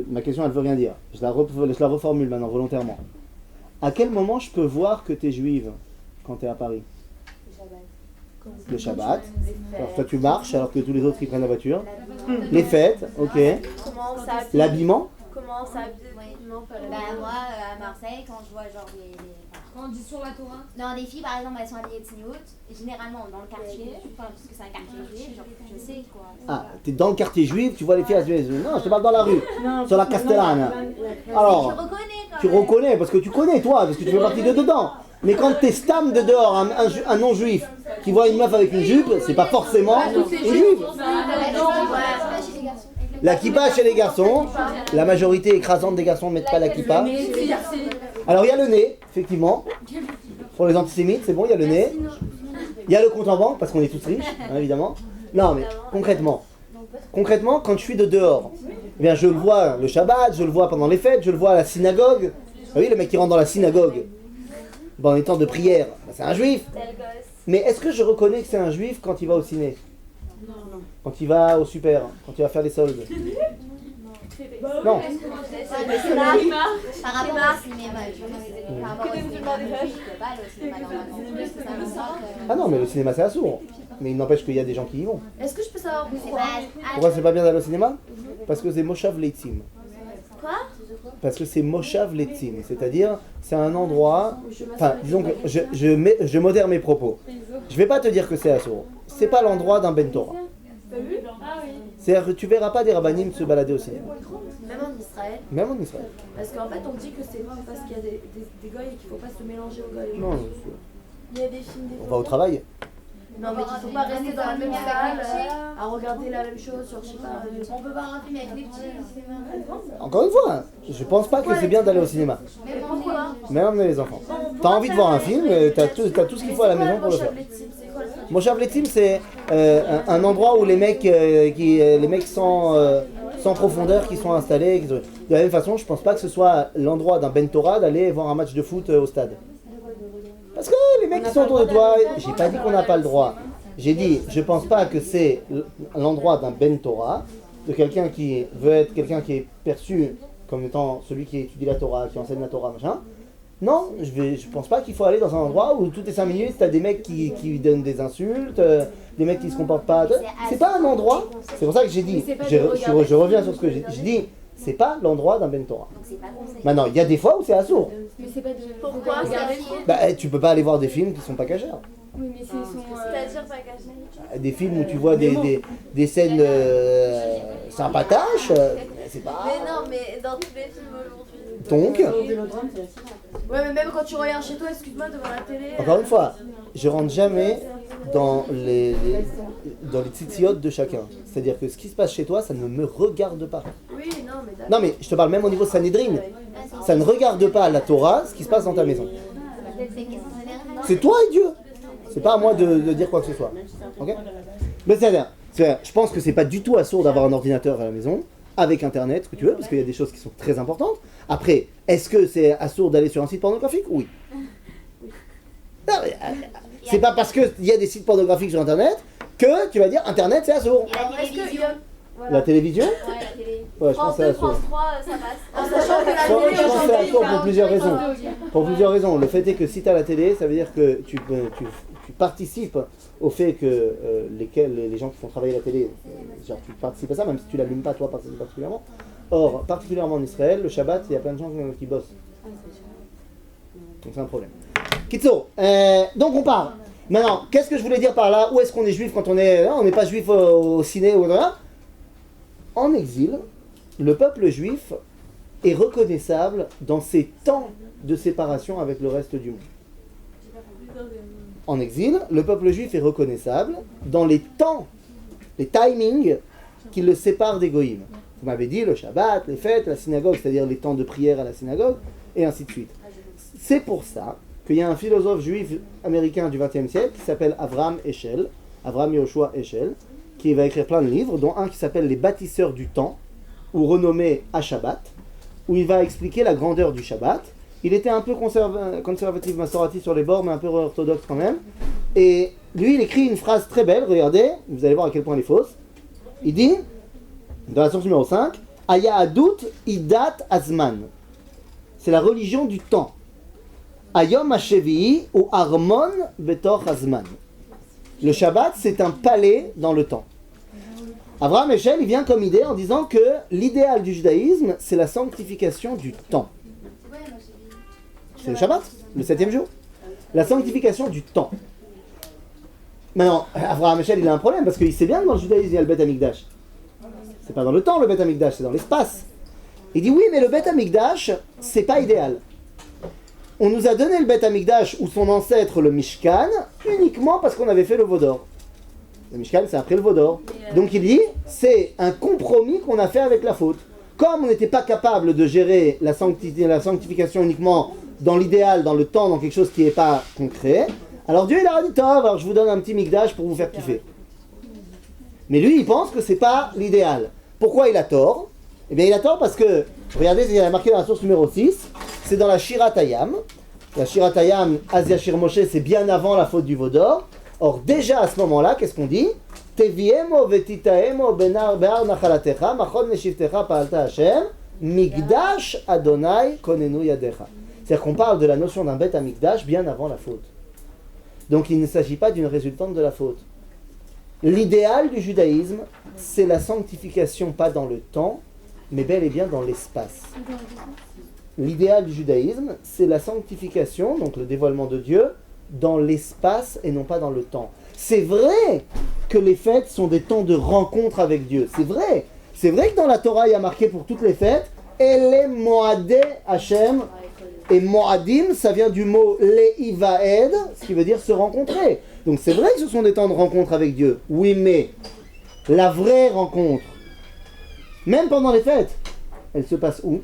[SPEAKER 1] Ma question, elle ne veut rien dire. Je la reformule maintenant volontairement. À quel moment je peux voir que tu es juive quand tu es à Paris? Le Shabbat. Alors toi tu marches alors que tous les autres ils prennent la voiture. Les fêtes, ok.
[SPEAKER 5] Comment ça habille?
[SPEAKER 1] L'habillement.
[SPEAKER 5] Comment ça habille? Non, pas l'habillement.
[SPEAKER 3] Moi, à Marseille, quand je vois genre
[SPEAKER 6] Quand on dit sur la Torah.
[SPEAKER 3] Non, des filles par exemple, elles sont habillées de tsniout, généralement dans le quartier, parce que c'est un quartier juif, genre, je sais quoi.
[SPEAKER 1] Ah, t'es dans le quartier juif, tu vois les filles à Non, je te parle dans la rue, sur la Castellane. Alors,
[SPEAKER 3] Je reconnais quand
[SPEAKER 1] tu
[SPEAKER 3] même.
[SPEAKER 1] reconnais parce que tu connais toi, parce que tu fais partie de dedans. Mais quand t'es stam de dehors, un non-juif qui voit une meuf avec une jupe, c'est pas forcément une juive. La kippa chez les garçons, la majorité écrasante des garçons ne mettent pas la kippa. Alors il y a le nez, effectivement. Pour les antisémites, c'est bon, il y a le nez. Il y a le compte en banque, parce qu'on est tous riches, hein, évidemment. Non, mais concrètement, quand je suis de dehors, eh bien, je le vois le Shabbat, je le vois pendant les fêtes, je le vois à la synagogue. Ah oui, le mec qui rentre dans la synagogue, dans les temps de prière, c'est un juif. Mais est-ce que je reconnais que c'est un juif quand il va au ciné? Quand il va au super, quand il va faire les soldes? Non.
[SPEAKER 3] Par rapport au cinéma, par rapport au cinéma, je peux pas aller au cinéma normalement.
[SPEAKER 1] Ah non, mais le cinéma c'est assourd. Mais il n'empêche qu'il y a des gens qui y vont.
[SPEAKER 4] Est-ce que je peux savoir pourquoi?
[SPEAKER 1] Pourquoi c'est pas bien d'aller au cinéma? Parce que c'est Moshav Leitzim.
[SPEAKER 3] Quoi?
[SPEAKER 1] Parce que c'est Moshav Leitzim, c'est-à-dire c'est un endroit. Enfin, disons que je modère mes propos. Je vais pas te dire que c'est assourd. C'est pas l'endroit d'un Ben Torah. C'est-à-dire que tu verras pas des rabbinim se balader au cinéma.
[SPEAKER 4] Même en Israël.
[SPEAKER 1] Même en Israël.
[SPEAKER 4] Parce qu'en fait, on dit que c'est parce qu'il y a des goïs et qu'il ne faut pas se mélanger aux goïs.
[SPEAKER 1] Non,
[SPEAKER 4] Il y a des films, des
[SPEAKER 1] on va au travail.
[SPEAKER 4] Non, mais qu'il ne faut pas rester dans la même salle à regarder la même chose sur, je sais pas.
[SPEAKER 3] On peut voir un film avec des petits.
[SPEAKER 1] Encore une fois, je pense pas que c'est bien d'aller au cinéma.
[SPEAKER 3] Mais pourquoi?
[SPEAKER 1] Même amener les enfants. T'as envie de voir un film, t'as tout ce qu'il faut à la maison pour le faire. Moshav Leitzim, c'est un endroit où les mecs sans profondeur qui sont installés. De la même façon, je pense pas que ce soit l'endroit d'un Ben Torah d'aller voir un match de foot au stade. Parce que les mecs qui sont autour de toi, j'ai pas dit qu'on n'a pas le droit. J'ai dit, je pense pas que c'est l'endroit d'un Ben Torah, de quelqu'un qui veut être quelqu'un qui est perçu comme étant celui qui étudie la Torah, qui enseigne la Torah, machin. Non, je pense pas qu'il faut aller dans un endroit où toutes les 5 minutes, t'as des mecs qui donnent des insultes, des mecs qui se comportent pas. C'est pas un endroit, c'est pour ça que j'ai dit, je reviens sur ce que j'ai dit, c'est pas l'endroit d'un Ben Torah. Maintenant, il y a des fois où c'est assourd.
[SPEAKER 6] Mais c'est pas de.
[SPEAKER 3] Pourquoi?
[SPEAKER 1] Bah, tu peux pas aller voir des films qui sont pas cachers.
[SPEAKER 6] Oui, mais c'est son.
[SPEAKER 5] C'est-à-dire pas caché.
[SPEAKER 1] Des films où tu vois des scènes sympatoches, c'est pas...
[SPEAKER 5] Mais non, mais dans tous les films aujourd'hui.
[SPEAKER 1] Donc,
[SPEAKER 4] Ouais, mais même quand tu regardes chez toi, excuse-moi, devant la télé.
[SPEAKER 1] Encore une fois, je rentre jamais dans les tzitziot de chacun. C'est-à-dire que ce qui se passe chez toi, ça ne me regarde pas.
[SPEAKER 4] Oui, non, mais d'accord.
[SPEAKER 1] Non mais je te parle même au niveau Sanhedrin. Ça ne regarde pas la Torah, ce qui se passe dans ta maison. C'est toi et Dieu. C'est pas à moi de dire quoi que ce soit. Ok? Mais c'est-à-dire, je pense que c'est pas du tout assourd d'avoir un ordinateur à la maison, avec internet, ce que tu veux, parce qu'il y a des choses qui sont très importantes. Après, est-ce que c'est assourd d'aller sur un site pornographique? Oui. Non, mais, c'est pas parce qu'il y a des sites pornographiques sur internet que tu vas dire internet c'est assourd. La télévision?
[SPEAKER 5] Ouais, la télé.
[SPEAKER 1] Ouais, je pense
[SPEAKER 5] France
[SPEAKER 1] que c'est
[SPEAKER 5] 2,
[SPEAKER 1] assourd.
[SPEAKER 5] France 3, ça passe.
[SPEAKER 4] En sachant que la
[SPEAKER 1] Je
[SPEAKER 4] télé,
[SPEAKER 1] pense que c'est assourd pour plusieurs raisons.
[SPEAKER 4] aujourd'hui.
[SPEAKER 1] Pour plusieurs raisons. Le fait est que si tu as la télé, ça veut dire que tu participes au fait que les gens qui font travailler la télé, genre tu participes à ça, même si tu l'allumes pas toi particulièrement. Or, particulièrement en Israël, le Shabbat, il y a plein de gens qui bossent. Donc c'est un problème. Kitso, donc on part. Maintenant, qu'est-ce que je voulais dire par là? Où est-ce qu'on est juif quand on est là? On n'est pas juif au ciné ou là. En exil, le peuple juif est reconnaissable dans ses temps de séparation avec le reste du monde. En exil, le peuple juif est reconnaissable dans les temps, les timings qui le séparent des goïms. Vous m'avez dit le Shabbat, les fêtes, la synagogue, c'est-à-dire les temps de prière à la synagogue, et ainsi de suite. C'est pour ça qu'il y a un philosophe juif américain du XXe siècle qui s'appelle Avraham Eshel, Avraham Yehoshua Eshel, qui va écrire plein de livres, dont un qui s'appelle Les bâtisseurs du temps, ou renommé à Shabbat, où il va expliquer la grandeur du Shabbat. Il était un peu conservatif, massorati sur les bords, mais un peu orthodoxe quand même. Et lui, il écrit une phrase très belle, regardez, vous allez voir à quel point elle est fausse. Il dit, dans la source numéro 5, Aya Adut Idat Azman. C'est la religion du temps. Ayom Hashevi'i ou Armon Betor Azman. Le Shabbat, c'est un palais dans le temps. Avraham Eshel, il vient comme idée en disant que l'idéal du judaïsme, c'est la sanctification du temps. C'est le Shabbat, le 7e jour. La sanctification du temps. Maintenant, Avraham Eshel, il a un problème parce qu'il sait bien que dans le judaïsme, il y a le Beth Amikdash. C'est pas dans le temps le Beth Amikdash, c'est dans l'espace. Il dit oui, mais le Beth Amikdash, c'est pas idéal. On nous a donné le Beth Amikdash ou son ancêtre, le Mishkan, uniquement parce qu'on avait fait le Vaudor. Le Mishkan, c'est après le Vaudor. Donc il dit, c'est un compromis qu'on a fait avec la faute. Comme on n'était pas capable de gérer la sanctification uniquement dans l'idéal, dans le temps, dans quelque chose qui n'est pas concret, alors Dieu il a dit, alors je vous donne un petit Mikdash pour vous faire kiffer. Mais lui, il pense que c'est pas l'idéal. Pourquoi il a tort? Eh bien, il a tort parce que, regardez, il y a marqué dans la source numéro 6, c'est dans la Shirat Hayam. La Shirat Hayam, Asia Shir Moshe, c'est bien avant la faute du Vaudor. Or, déjà à ce moment-là, qu'est-ce qu'on dit? Teviemo vetitaemo benar nachalatecha, machon neshivtecha pa'alta Hashem, Mikdash Adonai konenu yadecha. C'est-à-dire qu'on parle de la notion d'un Beth Amikdash bien avant la faute. Donc, il ne s'agit pas d'une résultante de la faute. L'idéal du judaïsme, c'est la sanctification, pas dans le temps, mais bel et bien dans l'espace. L'idéal du judaïsme, c'est la sanctification, donc le dévoilement de Dieu, dans l'espace et non pas dans le temps. C'est vrai que les fêtes sont des temps de rencontre avec Dieu. C'est vrai. C'est vrai que dans la Torah, il y a marqué pour toutes les fêtes, Ele Moadé Hashem. Et Moadim, ça vient du mot Leivaed, ce qui veut dire se rencontrer. Donc c'est vrai que ce sont des temps de rencontre avec Dieu. Oui, mais la vraie rencontre, même pendant les fêtes, elle se passe où?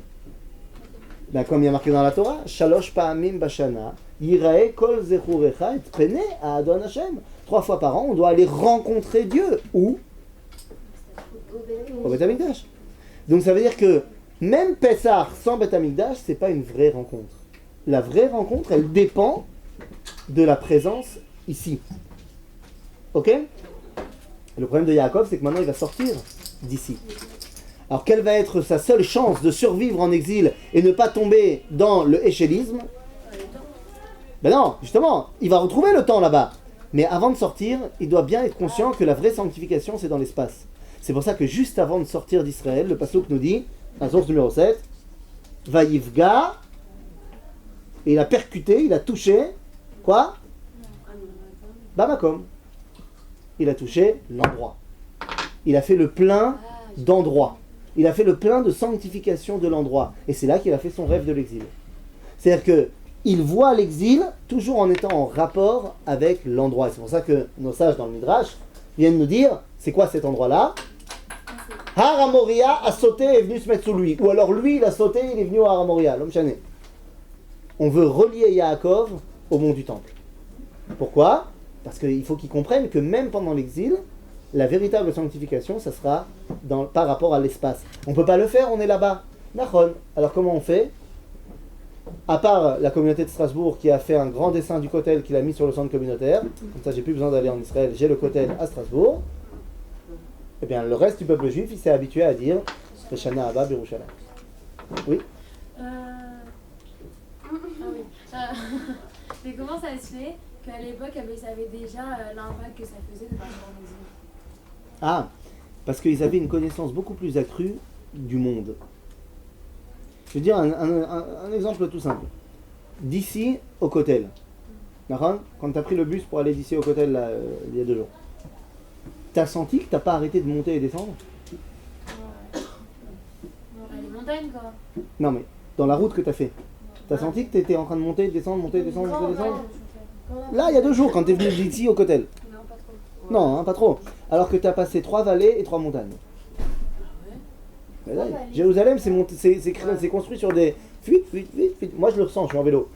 [SPEAKER 1] Ben, comme il y a marqué dans la Torah, Shalosh Pa'amim Bashana, Yirae Kol Zechurecha et Pene à Adon Hashem. 3 fois par an, on doit aller rencontrer Dieu. Où? Au Beth Amikdash. Donc ça veut dire que même Pessah sans Beth Amikdash, c'est pas une vraie rencontre. La vraie rencontre, elle dépend de la présence ici. Ok? Le problème de Yaakov, c'est que maintenant il va sortir d'ici. Alors quelle va être sa seule chance de survivre en exil et ne pas tomber dans le échélisme? Ben non, justement, il va retrouver le temps là-bas. Mais avant de sortir, il doit bien être conscient que la vraie sanctification, c'est dans l'espace. C'est pour ça que juste avant de sortir d'Israël, le passouk nous dit, la source numéro 7, Vaïvga, et il a percuté, il a touché, quoi? Bamakom. Il a touché l'endroit. Il a fait le plein d'endroits. Il a fait le plein de sanctification de l'endroit. Et c'est là qu'il a fait son rêve de l'exil. C'est-à-dire que ils voient l'exil toujours en étant en rapport avec l'endroit. C'est pour ça que nos sages dans le Midrash viennent nous dire, c'est quoi cet endroit-là? Har HaMoria a sauté et est venu se mettre sous lui. Ou alors lui, il a sauté, il est venu au Har HaMoria, l'homme chané. On veut relier Yaakov au mont du Temple. Pourquoi? Parce qu'il faut qu'ils comprennent que même pendant l'exil, la véritable sanctification, ça sera par rapport à l'espace. On ne peut pas le faire, on est là-bas. Nachon. Alors comment on fait? À part la communauté de Strasbourg qui a fait un grand dessin du Kotel qu'il a mis sur le centre communautaire, comme ça j'ai plus besoin d'aller en Israël, j'ai le Kotel à Strasbourg. Eh bien le reste du peuple juif, il s'est habitué à dire Shana Abba Birushalayim. Oui.
[SPEAKER 6] Mais comment ça se fait qu'à l'époque, ils savaient déjà l'impact que ça faisait de partir en exil?
[SPEAKER 1] Ah, parce qu'ils avaient une connaissance beaucoup plus accrue du monde. Je vais dire un exemple tout simple. D'ici au Kotel. D'accord? Quand tu as pris le bus pour aller d'ici au Kotel là, il y a 2 jours, tu as senti que tu n'as pas arrêté de monter et descendre?
[SPEAKER 6] Les montagnes, quoi.
[SPEAKER 1] Non, mais dans la route que tu as fait, tu as senti que tu étais en train de monter, descendre, monter, descendre, monter, descendre? Là, il y a 2 jours, quand tu es venu d'ici au Kotel.
[SPEAKER 6] Non, pas trop.
[SPEAKER 1] Non, hein, pas trop. Alors que tu as passé 3 vallées et 3 montagnes. Mais là, Jérusalem, c'est construit sur des fuites. Moi, je le ressens, je suis en vélo.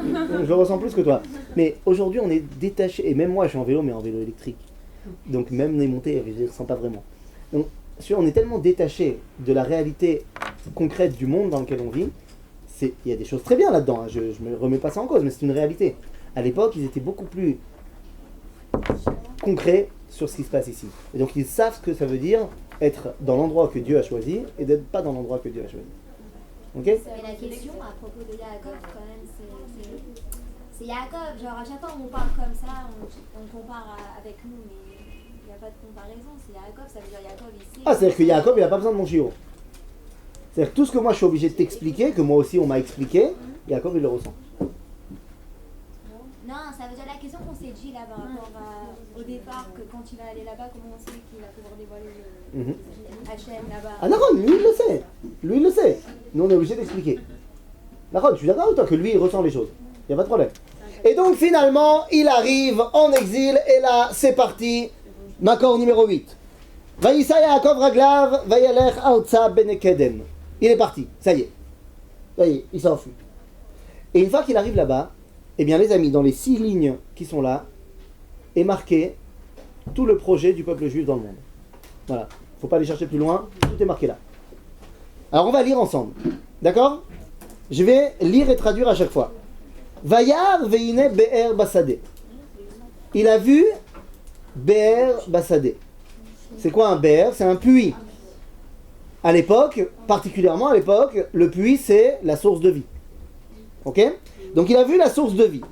[SPEAKER 1] Je le ressens plus que toi. Mais aujourd'hui, on est détaché. Et même moi, je suis en vélo, mais en vélo électrique. Donc, même les montées, je ne les ressens pas vraiment. Donc, on est tellement détaché de la réalité concrète du monde dans lequel on vit. Il y a des choses très bien là-dedans. Hein. Je ne me remets pas ça en cause, mais c'est une réalité. À l'époque, ils étaient beaucoup plus concrets sur ce qui se passe ici. Et donc, ils savent ce que ça veut dire être dans l'endroit que Dieu a choisi et d'être pas dans l'endroit que Dieu a choisi. Ok?
[SPEAKER 3] Mais la question à propos de Yaakov, quand même, c'est Yaakov. Genre, à chaque fois on parle comme ça, on compare avec nous, mais il n'y a pas de comparaison. C'est Yaakov, ça veut dire Yaakov ici.
[SPEAKER 1] Ah, c'est-à-dire que Yaakov, il n'a pas besoin de mon shiur. C'est-à-dire que tout ce que moi je suis obligé de t'expliquer, que moi aussi on m'a expliqué, Yaakov il le ressent.
[SPEAKER 3] Non, ça veut dire la question qu'on s'est dit là par rapport au départ, que quand il va aller là-bas, comment on sait qu'il va pouvoir dévoiler le Hachem là-bas.
[SPEAKER 1] Ah d'accord, lui il le sait. Lui il le sait. Nous on est obligé d'expliquer. D'accord, je suis d'accord avec toi que lui il ressent les choses. Il n'y a pas de problème. Et donc finalement, il arrive en exil et là c'est parti. Makor numéro 8. Vayisa Yaakov Raglav, Vayalech Aotza Benekedem. Il est parti, ça y est. Ça y est, il s'enfuit. Et une fois qu'il arrive là-bas, eh bien les amis, dans les 6 lignes qui sont là, est marqué tout le projet du peuple juif dans le monde. Voilà, il ne faut pas aller chercher plus loin, tout est marqué là. Alors on va lire ensemble, d'accord? Je vais lire et traduire à chaque fois. Vayar veine Be'er Basadeh. Il a vu Be'er Basadeh. C'est quoi un Be'er? C'est un puits. À l'époque, particulièrement à l'époque, le puits c'est la source de vie. Ok? Donc il a vu la source de vie.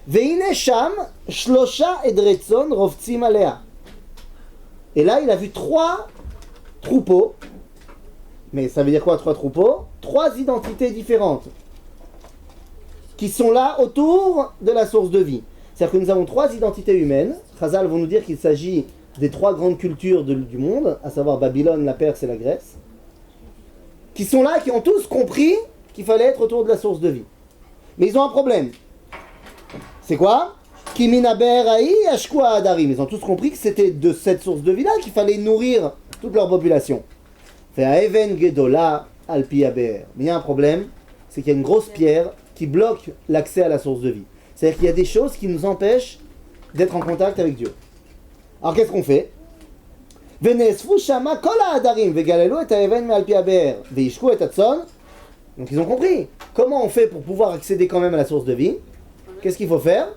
[SPEAKER 1] Veine Sham, Shlosha Edretson Rovtzim Alea. Et là, il a vu 3 troupeaux. Mais ça veut dire quoi 3 troupeaux? 3 identités différentes. Qui sont là autour de la source de vie. C'est-à-dire que nous avons 3 identités humaines. Chazal vont nous dire qu'il s'agit des 3 grandes cultures du monde, à savoir Babylone, la Perse et la Grèce. Qui sont là, qui ont tous compris qu'il fallait être autour de la source de vie. Mais ils ont un problème. C'est quoi? Ils ont tous compris que c'était de cette source de vie-là qu'il fallait nourrir toute leur population. Mais il y a un problème, c'est qu'il y a une grosse pierre qui bloque l'accès à la source de vie. C'est-à-dire qu'il y a des choses qui nous empêchent d'être en contact avec Dieu. Alors qu'est-ce qu'on fait? Donc ils ont compris. Comment on fait pour pouvoir accéder quand même à la source de vie? Qu'est-ce qu'il faut faire?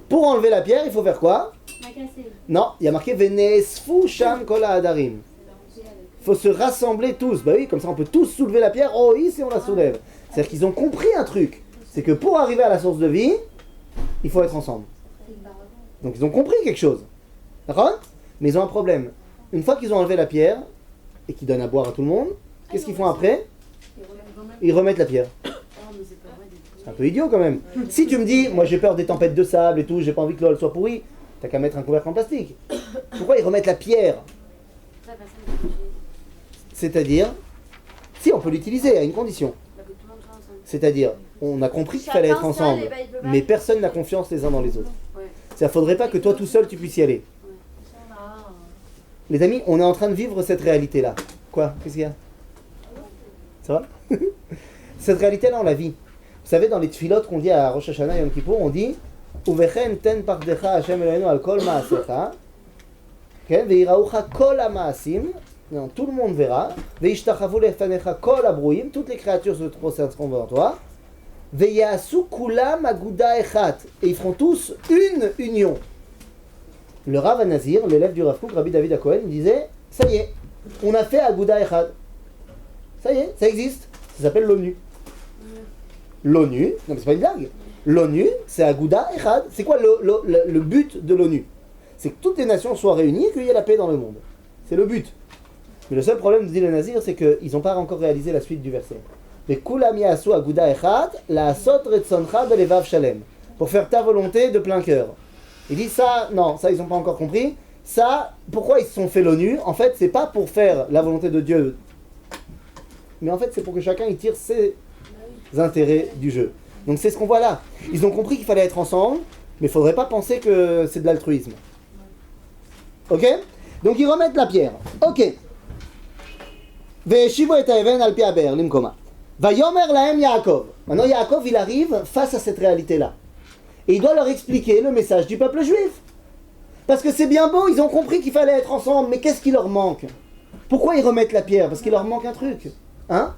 [SPEAKER 1] Pour enlever la pierre, il faut faire quoi? Non, il y a marqué Venesfu Sham Kol Hadarim. Il faut se rassembler tous. Bah oui, comme ça on peut tous soulever la pierre. Oh, ici on la soulève. C'est-à-dire qu'ils ont compris un truc. C'est que pour arriver à la source de vie, il faut être ensemble. Donc ils ont compris quelque chose. D'accord? Mais ils ont un problème. Une fois qu'ils ont enlevé la pierre et qu'ils donnent à boire à tout le monde, qu'est-ce qu'ils font après? Ils remettent la pierre. C'est un peu idiot quand même. Si tu me dis, moi j'ai peur des tempêtes de sable et tout, j'ai pas envie que l'eau soit pourrie, t'as qu'à mettre un couvercle en plastique. Pourquoi ils remettent la pierre? C'est-à-dire, si on peut l'utiliser à une condition. C'est-à-dire, on a compris qu'il fallait être ensemble, mais personne n'a confiance les uns dans les autres. Ça ne faudrait pas que toi tout seul tu puisses y aller. Les amis, on est en train de vivre cette réalité-là. Quoi? Qu'est-ce qu'il y a? Ça va? Cette réalité-là, on la vit. Vous savez, dans les tfilotes qu'on dit à Rosh Hashanah et Yom Kippour, on dit Uvechen ten pardecha Hashem Eloheinu al kol ma'asecha, ve'iraucha kol ha'ma'asim, tout le monde verra, ve'ishtachavu lefanecha kol habruim, toutes les créatures se prosterneront devant toi, ve'yasu kulam aguda echat, et ils feront tous une union. Le Rav Nazir, l'élève du Rav Kook, Rabbi David HaKohen, il disait ça y est, on a fait aguda echad. Ça y est, ça existe. Ça s'appelle l'ONU. L'ONU, non mais c'est pas une blague. L'ONU, c'est Aguda Echad. C'est quoi le but de l'ONU? C'est que toutes les nations soient réunies et qu'il y ait la paix dans le monde. C'est le but. Mais le seul problème, dit le Nazir, c'est qu'ils n'ont pas encore réalisé la suite du verset. Mais Kulam Yasu Aguda Echad, la Sot Retzoncha Belevav Shalem. Pour faire ta volonté de plein cœur. Il dit ça, non, ça ils n'ont pas encore compris. Ça, pourquoi ils se sont fait l'ONU? En fait, c'est pas pour faire la volonté de Dieu. Mais en fait, c'est pour que chacun y tire ses intérêts du jeu. Donc c'est ce qu'on voit là. Ils ont compris qu'il fallait être ensemble, mais il ne faudrait pas penser que c'est de l'altruisme. Ok? Donc ils remettent la pierre. Ok. Ve'eshivu et ha'even al pi ha'be'er limkoma. Vayomer lahem Yaakov. Maintenant Yaakov, il arrive face à cette réalité-là. Et il doit leur expliquer le message du peuple juif. Parce que c'est bien beau, ils ont compris qu'il fallait être ensemble, mais qu'est-ce qui leur manque? Pourquoi ils remettent la pierre? Parce qu'il leur manque un truc. Hein?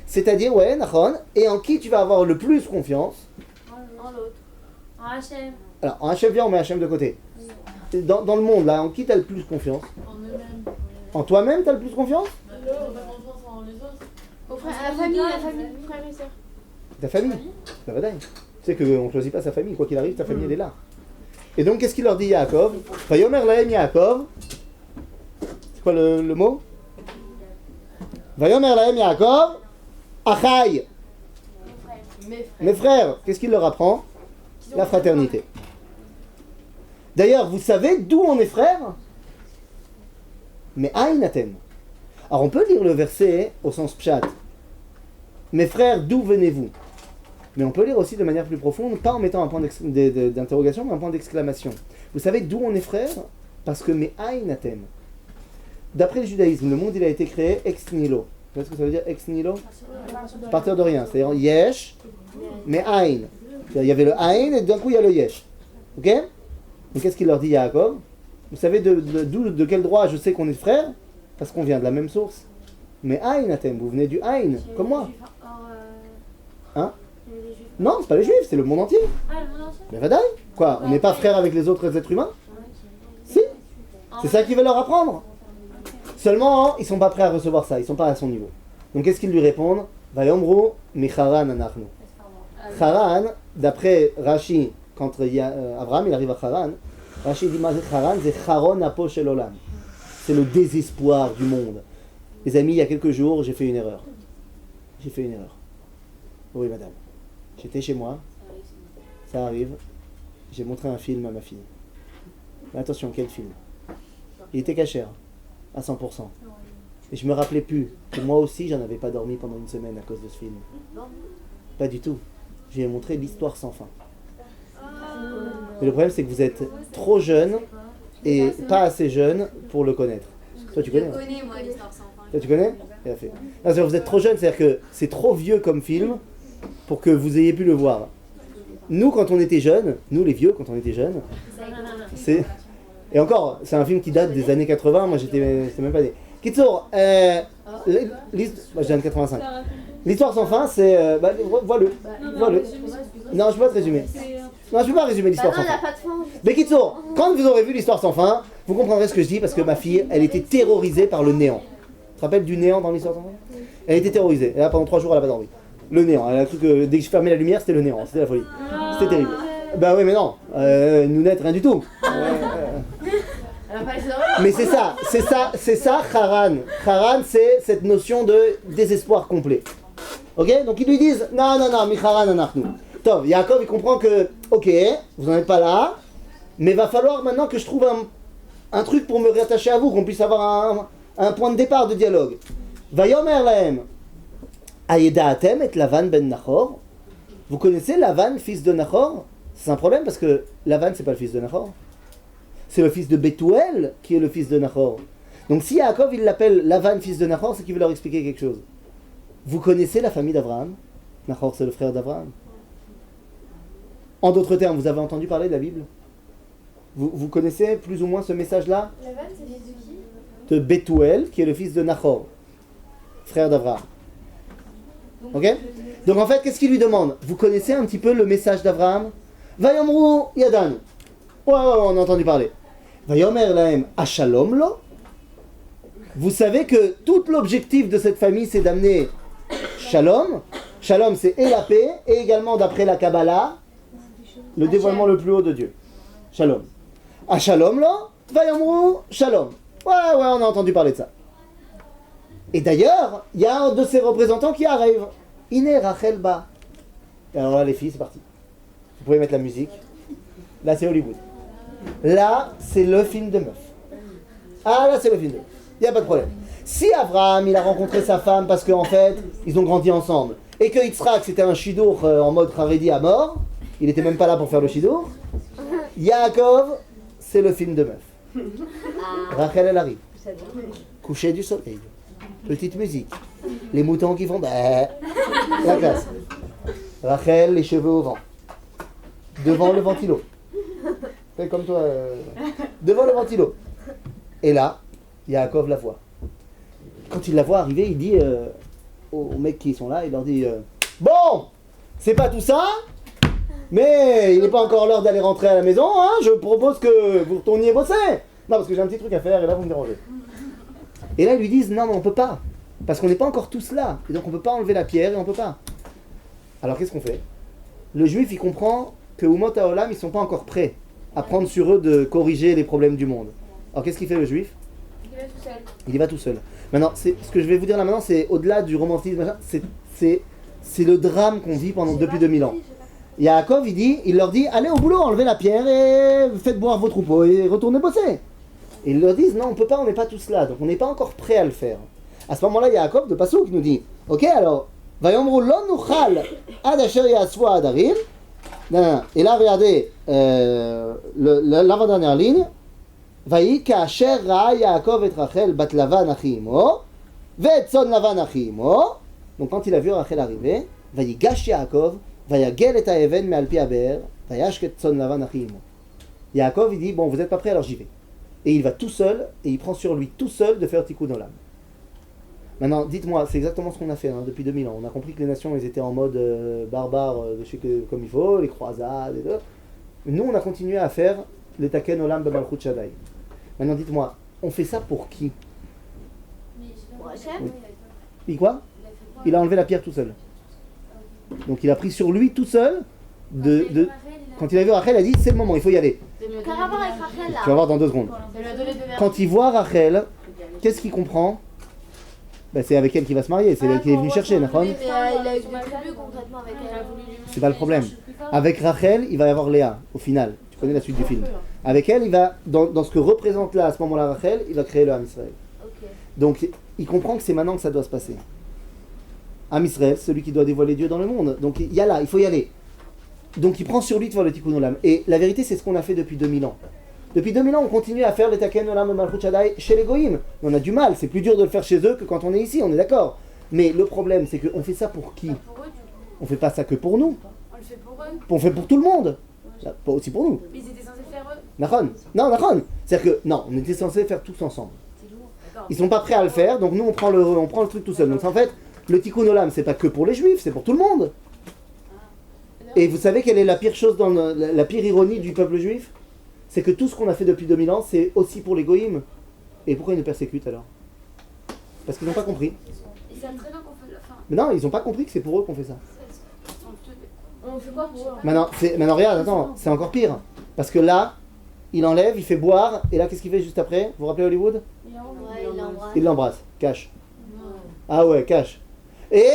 [SPEAKER 1] C'est-à-dire, ouais, Nachon, et en qui tu vas avoir le plus confiance?
[SPEAKER 5] En l'autre. En Hachem.
[SPEAKER 1] Alors, en Hachem, viens, on met Hachem de côté. Dans le monde, là, en qui tu as le plus confiance?
[SPEAKER 4] En eux-mêmes.
[SPEAKER 1] En toi-même, tu as le plus confiance?
[SPEAKER 4] On a confiance en les autres.
[SPEAKER 2] Aux frères, à la famille, frères et sœurs.
[SPEAKER 1] Ta famille? Ça va dingue. Tu sais qu'on ne choisit pas sa famille, quoi qu'il arrive, ta famille, elle est là. Et donc, qu'est-ce qu'il leur dit, Yaakov? Vayomer lahem Yaakov. C'est quoi le mot? Vayomer lahem Yaakov. Achai. Mes frères, qu'est-ce qu'il leur apprend? La fraternité. D'ailleurs, vous savez d'où on est frères? Mais Aïnatem. Alors on peut lire le verset au sens pshat. Mes frères, d'où venez-vous? Mais on peut lire aussi de manière plus profonde, pas en mettant un point d'interrogation, mais un point d'exclamation. Vous savez d'où on est frères? Parce que mes Aïnatem. D'après le judaïsme, le monde il a été créé ex nihilo. Vous savez ce que ça veut dire ex nihilo? À partir de rien. C'est-à-dire yesh, mais aïn. Il y avait le aïn et d'un coup il y a le yesh. Ok? Donc qu'est-ce qu'il leur dit Yaakov? Vous savez de quel droit je sais qu'on est frères? Parce qu'on vient de la même source. Mais aïn atem, vous venez du aïn, comme moi. Hein? Non, c'est pas les juifs, c'est le monde entier.
[SPEAKER 5] Ah, le monde entier?
[SPEAKER 1] Mais vadaï. Quoi? On n'est pas frères avec les autres êtres humains? Si. C'est ça qu'il veut leur apprendre. Seulement, ils ne sont pas prêts à recevoir ça, ils ne sont pas à son niveau. Donc qu'est-ce qu'ils lui répondent? Vayomru mi Haran anachnu. Haran, d'après Rashi, quand Abraham il arrive à Haran, Rashi dit Haran, c'est Haron apo shel olam. C'est le désespoir du monde. Les amis, il y a quelques jours, j'ai fait une erreur. J'ai fait une erreur. Oui, madame. J'étais chez moi, ça arrive, j'ai montré un film à ma fille. Mais attention, quel film? Il était cachère. À 100%. Et je me rappelais plus que moi aussi j'en avais pas dormi pendant une semaine à cause de ce film. Pas du tout. Je lui ai montré l'histoire sans fin. Mais le problème c'est que vous êtes trop jeune et pas assez jeune pour le connaître. Toi tu connais?
[SPEAKER 5] Je connais moi l'histoire sans fin.
[SPEAKER 1] Toi tu connais? Elle a fait. Non, c'est-à-dire, vous êtes trop jeune, c'est-à-dire que c'est trop vieux comme film pour que vous ayez pu le voir. Nous quand on était jeunes, nous les vieux quand on était jeunes, c'est... Et encore, c'est un film qui date des années 80, moi j'étais même pas né. Kitsour, moi j'ai 85. L'histoire sans fin, c'est... vois-le. Non, je peux pas te résumer. Non, je peux pas résumer l'histoire sans fin. Mais Kitsour, quand vous aurez vu l'histoire sans fin, vous comprendrez ce que je dis parce que ma fille, elle était terrorisée par le néant. Tu te rappelles du néant dans l'histoire sans fin? Elle était terrorisée. Et là, pendant 3 jours, elle a pas dormi. Le néant, elle a cru que dès que je fermais la lumière, c'était le néant. C'était la folie. C'était terrible. Bah oui, mais non. Nous n'êtes rien du tout. Mais c'est ça, Haran. Haran, c'est cette notion de désespoir complet. Ok? Donc ils lui disent, non, mi Haran anachnu. Tov, Yaakov, il comprend que, ok, vous n'en êtes pas là, mais va falloir maintenant que je trouve un truc pour me rattacher à vous, qu'on puisse avoir un point de départ de dialogue. Vayomer lahem. Ayedaatem et Lavan ben Nachor. Vous connaissez Lavan, fils de Nachor? C'est un problème parce que Lavan, c'est pas le fils de Nachor. C'est le fils de Bethuel qui est le fils de Nachor. Donc si Yaakov, il l'appelle Lavan, fils de Nachor, c'est qu'il veut leur expliquer quelque chose. Vous connaissez la famille d'Abraham? Nachor, c'est le frère d'Abraham. En d'autres termes, vous avez entendu parler de la Bible? Vous connaissez plus ou moins ce message-là?
[SPEAKER 3] Lavan, c'est fils de qui?
[SPEAKER 1] De Bethuel, qui est le fils de Nachor, frère d'Abraham. Ok? Donc en fait, qu'est-ce qu'il lui demande? Vous connaissez un petit peu le message d'Abraham? Vayomru Yadanu. Ouais, on a entendu parler. Vayomer lahem Ashalom lo. Vous savez que tout l'objectif de cette famille, c'est d'amener Shalom. Shalom, c'est et la paix, et également, d'après la Kabbalah, le dévoilement le plus haut de Dieu. Shalom. Ashalom lo, Vayomru Shalom. Ouais, on a entendu parler de ça. Et d'ailleurs, il y a un de ses représentants qui arrive. Iné Rachel Ba. Et alors là, les filles, c'est parti. Vous pouvez mettre la musique. Là, c'est Hollywood. Là, c'est le film de meuf. Ah, là, c'est le film de meuf. Il n'y a pas de problème. Si Abraham, il a rencontré sa femme parce qu'en fait, ils ont grandi ensemble, et que Yitzhak, c'était un shidour en mode Haredi à mort, il n'était même pas là pour faire le shidour, Yaakov, c'est le film de meuf. Rachel, elle arrive. Coucher du soleil. Petite musique. Les moutons qui font bah. La classe. Rachel, les cheveux au vent. Devant le ventilo. Fais comme toi. Devant le ventilo. Et là, Yaakov la voit. Quand il la voit arriver, il dit aux mecs qui sont là, il leur dit bon, c'est pas tout ça, mais il n'est pas encore l'heure d'aller rentrer à la maison, hein, je propose que vous retourniez bosser. Non, parce que j'ai un petit truc à faire et là vous me dérangez. Et là ils lui disent non mais on peut pas, parce qu'on n'est pas encore tous là, et donc on peut pas enlever la pierre et on peut pas. Alors qu'est-ce qu'on fait? Le juif il comprend que Umot HaOlam ils sont pas encore prêts à prendre sur eux de corriger les problèmes du monde. Alors qu'est-ce qu'il fait le juif?
[SPEAKER 3] Il va tout seul.
[SPEAKER 1] Il y va tout seul. Maintenant, ce que je vais vous dire là maintenant, c'est au-delà du romantisme, c'est le drame qu'on vit depuis 2000 ans. Yaakov, il leur dit, allez au boulot, enlevez la pierre et faites boire vos troupeaux et retournez bosser. Et ils leur disent, non, on peut pas, on n'est pas tous là, donc on n'est pas encore prêt à le faire. À ce moment-là, Yaakov de Passouk nous dit, ok, alors, vayomru lo nuchal ad asher ya'asvu ha'adarim. Et là, regardez, l'avant-dernière ligne. Vayi ka'asher ra'a Yaakov et Rachel bat Lavan achi imo, ve'et tzon Lavan achi imo. Donc quand il a vu Rachel arriver, vayi gash Yaakov, vayagel et ha'even me'al pi ha'be'er, vayashk et tzon Lavan achi imo. Yaakov il dit bon vous n'êtes pas prêts alors j'y vais. Et il va tout seul et il prend sur lui tout seul de faire tikkun olam. Maintenant dites-moi c'est exactement ce qu'on a fait depuis 2000 ans. On a compris que les nations elles étaient en mode barbare comme il faut, les croisades et tout. Nous on a continué à faire le taken olam b'malchut shaddai. Maintenant, dites-moi, on fait ça pour qui?
[SPEAKER 3] Pour Hachem?
[SPEAKER 1] Et quoi? Il a enlevé la pierre tout seul. Donc il a pris sur lui tout seul. Quand il a vu Rachel, il a dit c'est le moment, il faut y aller.
[SPEAKER 3] Quel rapport avec Rachel là?
[SPEAKER 1] Tu vas voir dans 2 secondes. Quand il voit Rachel, qu'est-ce qu'il comprend? Ben, c'est avec elle qu'il va se marier, c'est elle qui est venue chercher, Nachon.
[SPEAKER 3] Mais il a eu des tribus concrètement avec elle.
[SPEAKER 1] C'est pas le problème. Avec Rachel, il va y avoir Léa, au final. Tu connais la suite du film. Avec elle, il va, dans ce que représente là, à ce moment-là, Rachel, il va créer le Ham Israël.
[SPEAKER 3] Okay.
[SPEAKER 1] Donc, il comprend que c'est maintenant que ça doit se passer. Ham Israël, celui qui doit dévoiler Dieu dans le monde. Donc, il y a là, il faut y aller. Donc, il prend sur lui de faire le Tikkun Olam. Et la vérité, c'est ce qu'on a fait depuis 2000 ans. Depuis 2000 ans, on continue à faire le Taken Olam Malchut Shaddai chez les Goïm. On a du mal, c'est plus dur de le faire chez eux que quand on est ici, on est d'accord. Mais le problème, c'est qu'on fait ça pour qui?
[SPEAKER 6] Pour eux, du coup.
[SPEAKER 1] On fait pas ça que pour nous.
[SPEAKER 6] On le fait pour eux.
[SPEAKER 1] On fait pour tout le monde. Pas aussi pour nous.
[SPEAKER 6] Mais ils étaient censés faire eux.
[SPEAKER 1] Nachon. Non, Nachon. C'est-à-dire que, non, on était censé faire tous ensemble. Ils sont pas prêts à le faire, donc nous on prend le truc tout seul. Donc en fait, le Tikkun Olam, c'est pas que pour les Juifs, c'est pour tout le monde. Et vous savez quelle est la pire chose, la pire ironie du peuple juif? C'est que tout ce qu'on a fait depuis 2000 ans, c'est aussi pour les Goïm. Et pourquoi ils nous persécutent alors? Parce qu'ils n'ont pas compris.
[SPEAKER 6] Ils savent très bien qu'on fait la fin.
[SPEAKER 1] Mais non, ils n'ont pas compris que c'est pour eux qu'on fait ça.
[SPEAKER 6] On fait quoi pour eux?
[SPEAKER 1] Maintenant regarde, attends, c'est encore pire. Parce que là, il enlève, il fait boire, et là qu'est-ce qu'il fait juste après? Vous vous rappelez Hollywood?
[SPEAKER 3] Ouais, il l'embrasse.
[SPEAKER 1] Il l'embrasse, cache. Ah ouais, cache. Et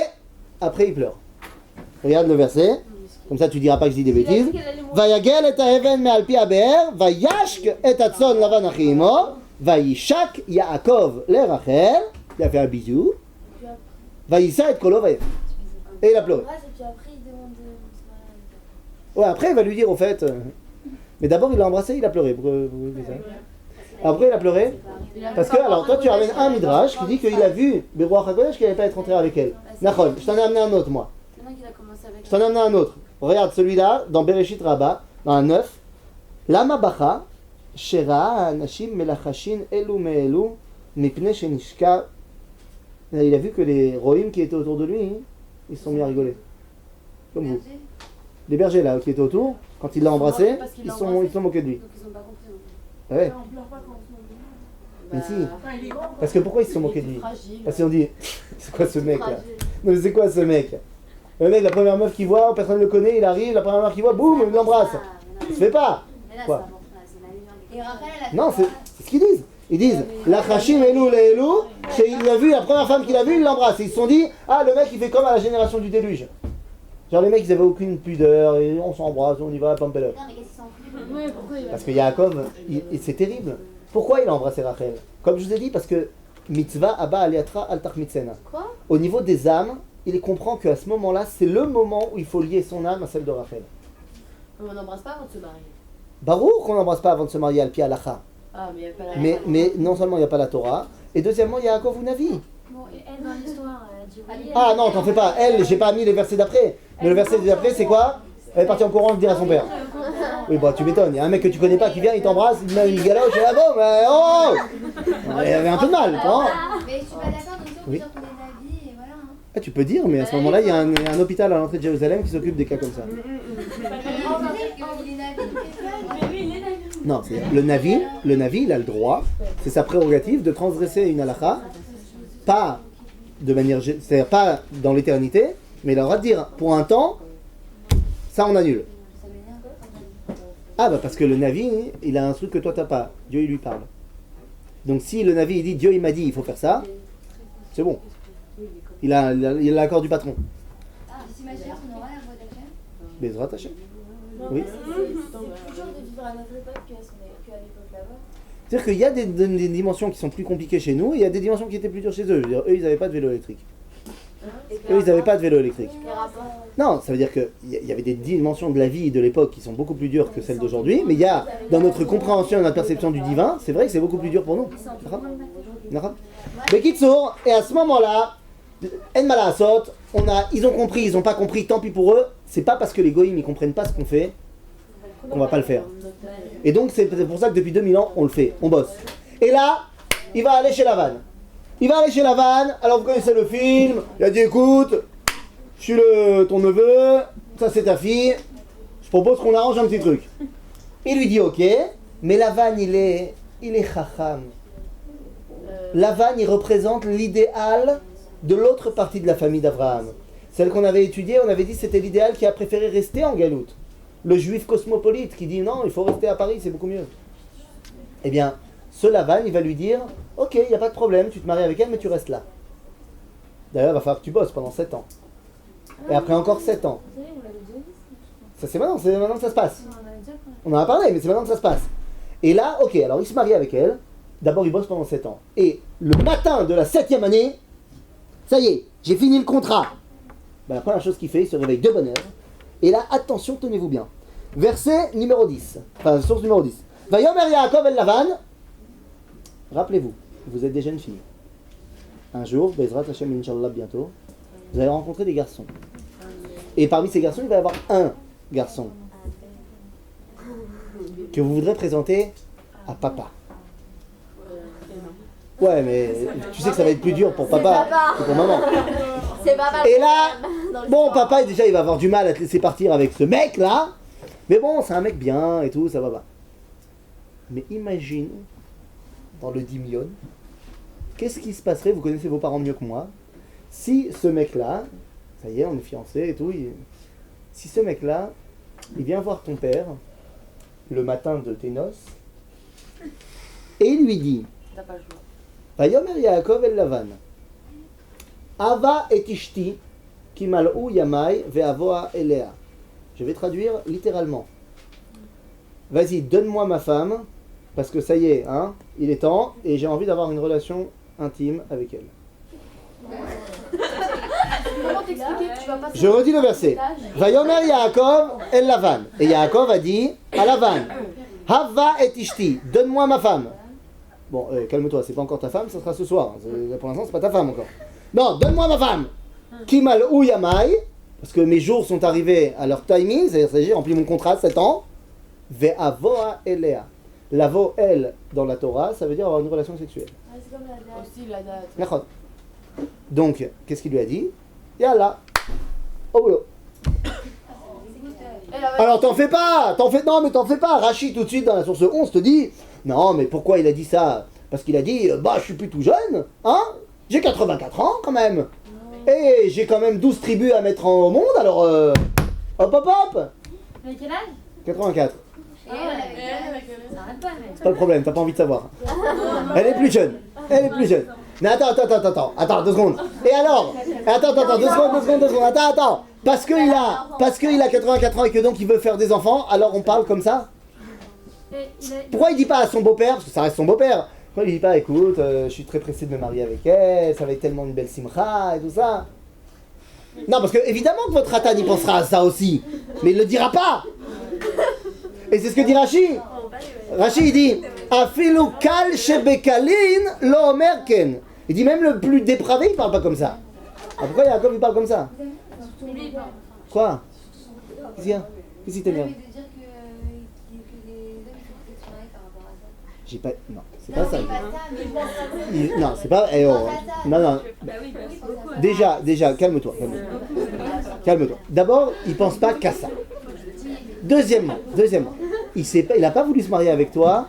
[SPEAKER 1] après il pleure. Regarde le verset, comme ça tu diras pas que je dis des bêtises. Vayagel et ha'even me'al pi ha'be'er, vayashk et hatzon Lavan achi imo, vayishak Yaakov le Rachel, il a fait un bisou. Vaïssa et Kolo Vaïf. Et il a pleuré.
[SPEAKER 3] Et puis après, il demande
[SPEAKER 1] Ouais, après, il va lui dire, au fait. Mais d'abord, il l'a embrassé, il a pleuré. Pourquoi vous dites ça? Après, il a pleuré. Parce que, alors, toi, tu ramènes un midrash qui dit qu'il a vu Beruach HaKodesh qu'il n'allait pas être rentré avec elle. Nachon, je t'en ai amené un autre, moi.
[SPEAKER 2] Maintenant qu'il a commencé avec.
[SPEAKER 1] Je t'en ai amené un autre. Regarde celui-là, dans Bereshit Rabbah, dans un 9. Lama Bacha, Shera, Anashim, Melachashin, Elu Me'elu, Mipne Shenishka. Il a vu que les Rohim qui étaient autour de lui, ils se sont mis à rigoler. Comme vous. Les bergers là qui étaient autour, quand il l'a embrassé, ils sont moqués de lui.
[SPEAKER 2] Donc ils ont pas compris.
[SPEAKER 1] Ah ouais.
[SPEAKER 4] On pleure pas quand on se moque de lui.
[SPEAKER 1] Mais si.
[SPEAKER 4] Enfin, il est grand.
[SPEAKER 1] Parce que pourquoi ils se sont moqués de lui?
[SPEAKER 4] Fragile.
[SPEAKER 1] Parce qu'ils ont dit, c'est quoi ce mec là? Non mais c'est quoi ce mec? Le mec, la première meuf qu'il voit, personne ne le connaît, il arrive, la première meuf qu'il voit, boum, il l'embrasse. Ça se fait pas.
[SPEAKER 5] Mais là,
[SPEAKER 1] Quoi?
[SPEAKER 3] Et Rachel, elle a fait
[SPEAKER 1] Non,
[SPEAKER 3] quoi
[SPEAKER 1] c'est ce qu'ils disent. Ils disent, la Chachim Elou, la Elou, il l'a vu, la première femme qu'il a vue, il l'embrasse. Et ils se sont dit, ah le mec il fait comme à la génération du déluge. Genre les mecs ils avaient aucune pudeur, et on s'embrasse, on y va, pampelote.
[SPEAKER 3] Non, mais qu'est-ce qu'ils s'en foutent?
[SPEAKER 4] Ouais, pourquoi il va.
[SPEAKER 1] Parce que Yaakov, c'est terrible. Pourquoi il a embrassé Rachel? Comme je vous ai dit, parce que mitzvah abba aliatra al tachmitzena.
[SPEAKER 3] Quoi?
[SPEAKER 1] Au niveau des âmes, il comprend qu'à ce moment-là, c'est le moment où il faut lier son âme à celle de Rachel.
[SPEAKER 4] On n'embrasse pas avant de se marier.
[SPEAKER 1] Baruch qu'on n'embrasse pas avant de se marier al pi halacha.
[SPEAKER 4] Ah, mais il n'y a pas la.
[SPEAKER 1] Mais non seulement il n'y a pas la Torah, et deuxièmement il y a Yaakov ou Navi.
[SPEAKER 5] Bon, et elle, dans l'histoire, elle a dit oui.
[SPEAKER 1] Ah non, t'en fais pas. Elle, j'ai pas mis les versets d'après. Mais le verset d'après, c'est quoi? Elle est partie en courant le dire à son père. Oui, bah tu m'étonnes. Il y a un mec que tu connais pas qui vient, il t'embrasse, il te met une galoche, et là bon, mais oh! Il avait un peu de mal, tu vois.
[SPEAKER 3] Mais je suis pas d'accord, donc on peut dire qu'on est Navi et voilà. Hein.
[SPEAKER 1] Ah, tu peux dire, mais à ce moment-là, il y a un hôpital à l'entrée de Jérusalem qui s'occupe des cas comme ça.
[SPEAKER 3] On peut dire qu'il est Navi,
[SPEAKER 1] Non, c'est le Navi, il a le droit, c'est sa prérogative de transgresser une halakha, pas de manière, c'est-à-dire pas dans l'éternité, mais il a le droit de dire pour un temps, ça on annule. Ah bah parce que le Navi, il a un truc que toi t'as pas. Dieu il lui parle. Donc si le Navi il dit Dieu il m'a dit il faut faire ça, c'est bon. Il a l'accord du patron.
[SPEAKER 3] Ah, si ma chère, on aura la voix d'Hachem.
[SPEAKER 1] Bezrat Hashem. Oui.
[SPEAKER 6] C'est toujours de vivre à notre époque qu'à l'époque là-bas.
[SPEAKER 1] C'est-à-dire qu'il y a des dimensions qui sont plus compliquées chez nous et il y a des dimensions qui étaient plus dures chez eux. Je veux dire, eux ils n'avaient pas de vélo électrique. Eux ils n'avaient pas de vélo électrique. Non, ça veut dire qu'il y avait des dimensions de la vie de l'époque qui sont beaucoup plus dures que celles d'aujourd'hui, mais il y a, dans notre compréhension et notre perception du divin, c'est vrai que c'est beaucoup plus dur pour nous. D'accord. Mais Kitsour, et à ce moment-là, En Malasot, ils ont compris, ils n'ont pas compris, tant pis pour eux, c'est pas parce que les goïms ils comprennent pas ce qu'on fait qu'on va pas le faire. Et donc c'est pour ça que depuis 2000 ans, on le fait, on bosse. Et là, il va aller chez Lavan. Alors vous connaissez le film, il a dit écoute, je suis ton neveu, ça c'est ta fille, je propose qu'on arrange un petit truc. Il lui dit ok, mais Lavan il est chacham. Lavan il représente l'idéal de l'autre partie de la famille d'Abraham. Celle qu'on avait étudiée, on avait dit c'était l'idéal qui a préféré rester en Galoute. Le juif cosmopolite qui dit non, il faut rester à Paris, c'est beaucoup mieux. Eh bien, ce Lavan, il va lui dire ok, il n'y a pas de problème, tu te maries avec elle, mais tu restes là. D'ailleurs, il va falloir que tu bosses pendant 7 ans. Et après encore 7 ans. Ça c'est maintenant que ça se passe. On en a parlé, mais c'est maintenant que ça se passe. Et là, ok, alors il se marie avec elle. D'abord, il bosse pendant 7 ans. Et le matin de la 7e année, ça y est, j'ai fini le contrat. Ben, la première chose qu'il fait, il se réveille de bonne heure. Et là, attention, tenez-vous bien. Verset numéro 10. Enfin, source numéro 10. Vayomer Yaakov el Lavan. Rappelez-vous, vous êtes des jeunes filles. Un jour, Bezrat Hashem Inch'Allah bientôt, vous allez rencontrer des garçons. Et parmi ces garçons, il va y avoir un garçon que vous voudrez présenter à papa. Ouais, mais tu sais que ça va être plus dur pour papa que pour maman.
[SPEAKER 5] C'est papa.
[SPEAKER 1] Et là, bon, papa, déjà, il va avoir du mal à te laisser partir avec ce mec-là. Mais bon, c'est un mec bien et tout, ça va pas. Mais imagine, dans le Dimion, qu'est-ce qui se passerait, vous connaissez vos parents mieux que moi, si ce mec-là, ça y est, on est fiancés et tout, si ce mec-là, il vient voir ton père le matin de tes noces, et il lui dit, Vayomer Yaakov el Lavan, Ava et Ishti, ki mal'u yamai ve'avoa elea. Je vais traduire littéralement. Vas-y, donne-moi ma femme, parce que ça y est, hein, il est temps, et j'ai envie d'avoir une relation intime avec elle.
[SPEAKER 4] t'expliquer, tu vas pas
[SPEAKER 1] Je redis le verset. Vayomer Yaakov el Lavan. Et Yaakov a dit à Lavan, Hava et Ishti, donne-moi ma femme. Bon, calme-toi, c'est pas encore ta femme, ça sera ce soir. Pour l'instant, c'est pas ta femme encore. Non, donne-moi ma femme. Kimal ou Yamai, parce que mes jours sont arrivés à leur timing, c'est-à-dire j'ai rempli mon contrat de 7 ans. Ve'avoa elea. L'avo, elle, dans la Torah, ça veut dire avoir une relation sexuelle.
[SPEAKER 3] C'est comme la date.
[SPEAKER 4] aussi la date.
[SPEAKER 1] D'accord. Donc, qu'est-ce qu'il lui a dit? Yallah, au boulot. Alors t'en fais pas, non mais t'en fais pas. Rachid tout de suite dans la source 11 te dit, non mais pourquoi il a dit ça? Parce qu'il a dit, bah je suis plus tout jeune, hein? J'ai 84 ans quand même. Et j'ai quand même 12 tribus à mettre au monde, alors hop hop hop.
[SPEAKER 5] Mais quel âge
[SPEAKER 1] 84.
[SPEAKER 5] Ça arrête pas, mais.
[SPEAKER 1] C'est pas le problème, t'as pas envie de savoir. Elle est plus jeune. Mais attends, 2 secondes. Et alors? Attends, 2 secondes. Attends. Parce qu'il a 84 ans et que donc il veut faire des enfants, alors on parle comme ça? Pourquoi il dit pas à son beau-père, parce que ça reste son beau-père, pourquoi il dit pas, écoute, je suis très pressé de me marier avec elle, ça va être tellement une belle simcha et tout ça? Non, parce que évidemment que votre Ratan y pensera à ça aussi, mais il le dira pas. Et c'est ce que dit Rashi. Rashi il dit Afilu kal shebekalin lo omer ken. Il dit même le plus dépravé il parle pas comme ça. Ah, pourquoi Yaakov il parle comme ça? Quoi? Qu'est-ce qu'il y a? Qu'est-ce qui t'énerve?
[SPEAKER 3] De dire que les hommes sont peut-être sur par rapport à ça.
[SPEAKER 1] J'ai pas. Non, c'est pas ça.
[SPEAKER 3] C'est pas ça, mais je pense
[SPEAKER 1] Non, c'est pas. Non. Déjà, calme-toi. D'abord, il pense pas qu'à ça. Deuxièmement, il a pas voulu se marier avec toi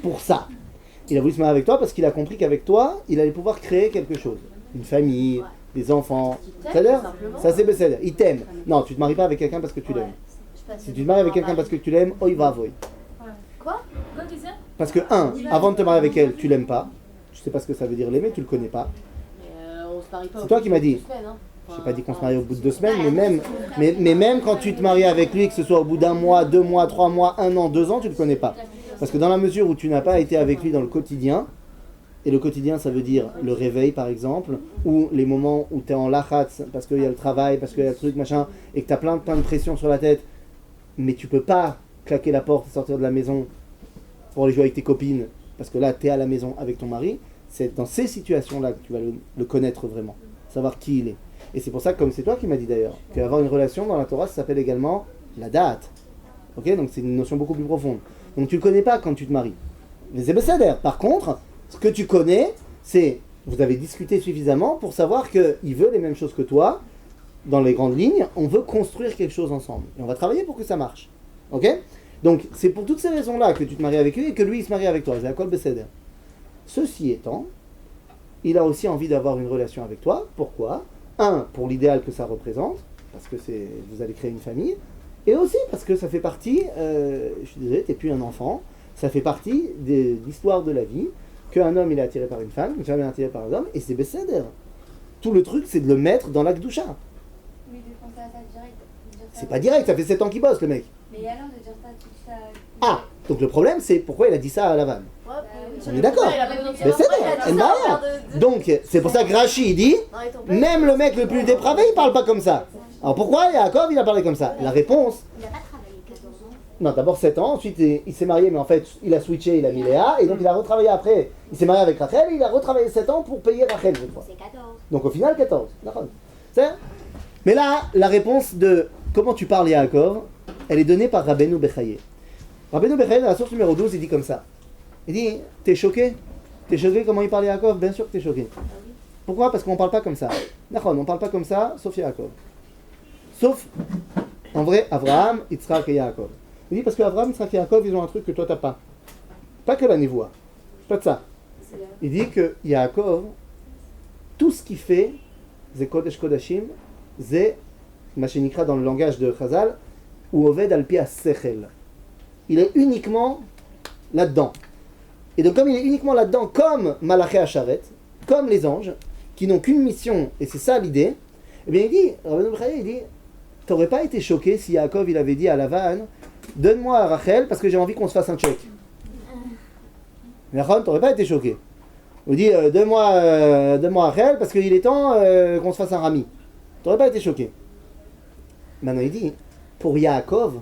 [SPEAKER 1] pour ça. Il a voulu se marier avec toi parce qu'il a compris qu'avec toi, il allait pouvoir créer quelque chose. Une famille, des enfants. C'est-à-dire, ça c'est Besséder. Il t'aime. Non, tu te maries pas avec quelqu'un parce que tu l'aimes. Si tu te maries avec quelqu'un parce que tu l'aimes, oi va voy.
[SPEAKER 5] Quoi tu sais
[SPEAKER 1] Parce que avant de te marier avec elle, tu l'aimes pas. Tu sais pas ce que ça veut dire l'aimer, tu le connais pas.
[SPEAKER 4] On se marie pas.
[SPEAKER 1] C'est toi qui m'as dit. J'ai pas dit qu'on se marie au bout de 2 semaines, mais même quand tu te maries avec lui, que ce soit au bout d'1 mois, 2 mois, 3 mois, 1 an, 2 ans, tu le connais pas. Parce que dans la mesure où tu n'as pas été avec lui dans le quotidien, et le quotidien ça veut dire le réveil par exemple, ou les moments où tu es en lachatz, parce qu'il y a le travail, parce qu'il y a le truc machin, et que tu as plein de pression sur la tête, mais tu peux pas claquer la porte et sortir de la maison pour aller jouer avec tes copines, parce que là tu es à la maison avec ton mari, c'est dans ces situations-là que tu vas le connaître vraiment, savoir qui il est. Et c'est pour ça que, comme c'est toi qui m'as dit d'ailleurs, qu'avoir une relation dans la Torah, ça s'appelle également la date. Ok, donc c'est une notion beaucoup plus profonde. Donc tu ne le connais pas quand tu te maries. Mais c'est Besséder. Par contre, ce que tu connais, c'est, vous avez discuté suffisamment pour savoir qu'il veut les mêmes choses que toi. Dans les grandes lignes, on veut construire quelque chose ensemble. Et on va travailler pour que ça marche. Ok? Donc c'est pour toutes ces raisons-là que tu te maries avec lui et que lui il se marie avec toi. C'est Yaakov Besséder. Ceci étant, il a aussi envie d'avoir une relation avec toi. Pourquoi? Pour l'idéal que ça représente, parce que vous allez créer une famille, et aussi parce que ça fait partie, je suis désolé, t'es plus un enfant, ça fait partie de l'histoire de la vie, qu'un homme il est attiré par une femme, une femme est attirée par un homme, et c'est Besséder. Tout le truc c'est de le mettre dans l'Akdoucha.
[SPEAKER 3] Mais de penser à ça direct.
[SPEAKER 1] C'est pas direct, ça fait 7 ans qu'il bosse le mec.
[SPEAKER 3] Mais alors de dire ça tout ça.
[SPEAKER 1] Ah, donc le problème c'est pourquoi il a dit ça à Lavan. On est d'accord. Besséder, donc c'est pour ça que Rashi il dit, même le mec le plus dépravé il parle pas comme ça. Alors pourquoi Yaakov il a parlé comme ça? La réponse...
[SPEAKER 5] Il a pas travaillé 14 ans.
[SPEAKER 1] Non, d'abord 7 ans, ensuite il s'est marié, mais en fait il a switché, il a mis Léa, et donc il a retravaillé après. Il s'est marié avec Rachel, et il a retravaillé 7 ans pour payer Rachel cette fois.
[SPEAKER 5] C'est 14.
[SPEAKER 1] Donc au final 14. D'accord. C'est? Mais là, la réponse de comment tu parles Yaakov, elle est donnée par Rabbeinu Bechaye. Rabbeinu Bechaye, dans la source numéro 12, il dit comme ça. Il dit, t'es choqué? T'es choqué comment il parle Yaakov? Bien sûr que t'es choqué. Pourquoi? Parce qu'on parle pas comme ça. D'accord, on parle pas comme ça, sauf Yaakov. Sauf, en vrai, Abraham, Yitzhak et Yaakov. Il dit parce qu'Abraham, Yitzhak et Yaakov, ils ont un truc que toi t'as pas. Pas que la névoie. Pas de ça. Il dit que Yaakov, tout ce qu'il fait, c'est Kodesh Kodashim, c'est, Machenikra dans le langage de Chazal, ou Oved al-Pi as-Sechel. Il est uniquement là-dedans. Et donc comme il est uniquement là-dedans, comme Malaché Hacharet, comme les anges, qui n'ont qu'une mission, et c'est ça l'idée, eh bien il dit, Rabbeinu Bechaye, il dit, t'aurais pas été choqué si Yaakov il avait dit à Lavan, donne-moi à Rachel parce que j'ai envie qu'on se fasse un check. D'accord, t'aurais pas été choqué. Il dit, donne-moi Rachel parce qu'il est temps qu'on se fasse un rami. T'aurais pas été choqué. Maintenant il dit, pour Yaakov,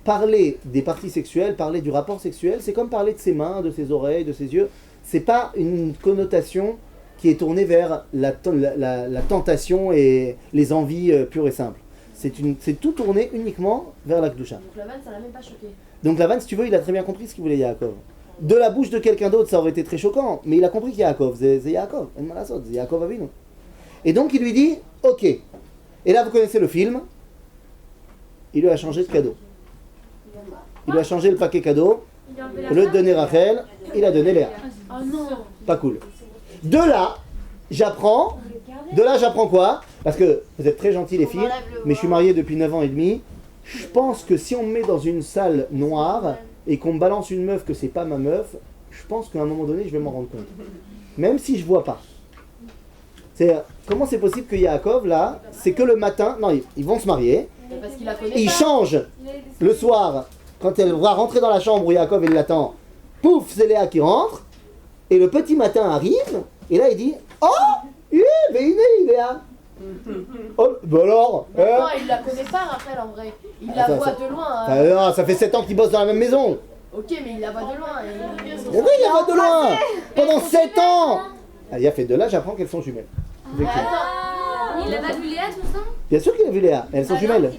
[SPEAKER 1] parler des parties sexuelles, parler du rapport sexuel, c'est comme parler de ses mains, de ses oreilles, de ses yeux. C'est pas une connotation qui est tournée vers la tentation et les envies pures et simples. C'est tout tourné uniquement vers la Kedusha.
[SPEAKER 4] Donc la vanne, ça l'a même pas choqué.
[SPEAKER 1] Donc Lavan, si tu veux, il a très bien compris ce qu'il voulait Yaakov. De la bouche de quelqu'un d'autre, ça aurait été très choquant, mais il a compris qu'Yaakov, c'est Yaakov, c'est Yaakov Avinu. Et donc il lui dit, ok. Et là, vous connaissez le film, il lui a changé de cadeau. Il lui a changé le paquet cadeau, au lieu de donner Rachel, il a donné Léa.
[SPEAKER 4] Oh non.
[SPEAKER 1] Pas cool. De là, j'apprends quoi? Parce que vous êtes très gentils les filles, mais je suis marié depuis 9 ans et demi. Je pense que si on me met dans une salle noire et qu'on me balance une meuf que c'est pas ma meuf, je pense qu'à un moment donné, je vais m'en rendre compte. Même si je vois pas. Comment c'est possible que Yaakov, là, c'est que le matin, non, ils vont se marier,
[SPEAKER 4] Parce qu'il la connaît
[SPEAKER 1] ils
[SPEAKER 4] pas.
[SPEAKER 1] changent le soir, quand elle va rentrer dans la chambre où Yaakov il l'attend, pouf, c'est Léa qui rentre, et le petit matin arrive, et là il dit, oh, mais il est Léa. Oh, bah alors
[SPEAKER 4] Non, il la connaît pas, Raphaël, en vrai. Il la
[SPEAKER 1] ça-
[SPEAKER 4] voit
[SPEAKER 1] ça-
[SPEAKER 4] de loin.
[SPEAKER 1] non, ça fait 7 ans qu'ils bossent dans la même maison.
[SPEAKER 4] Ok, mais il la voit de loin.
[SPEAKER 1] Mais oui, il la voit de loin. Pendant 7 ans. Ah, il a fait de là, j'apprends qu'elles sont jumelles. Effectivement.
[SPEAKER 5] Il a pas vu Léa tout ça?
[SPEAKER 1] Bien sûr qu'il a vu Léa, elles sont jumelles.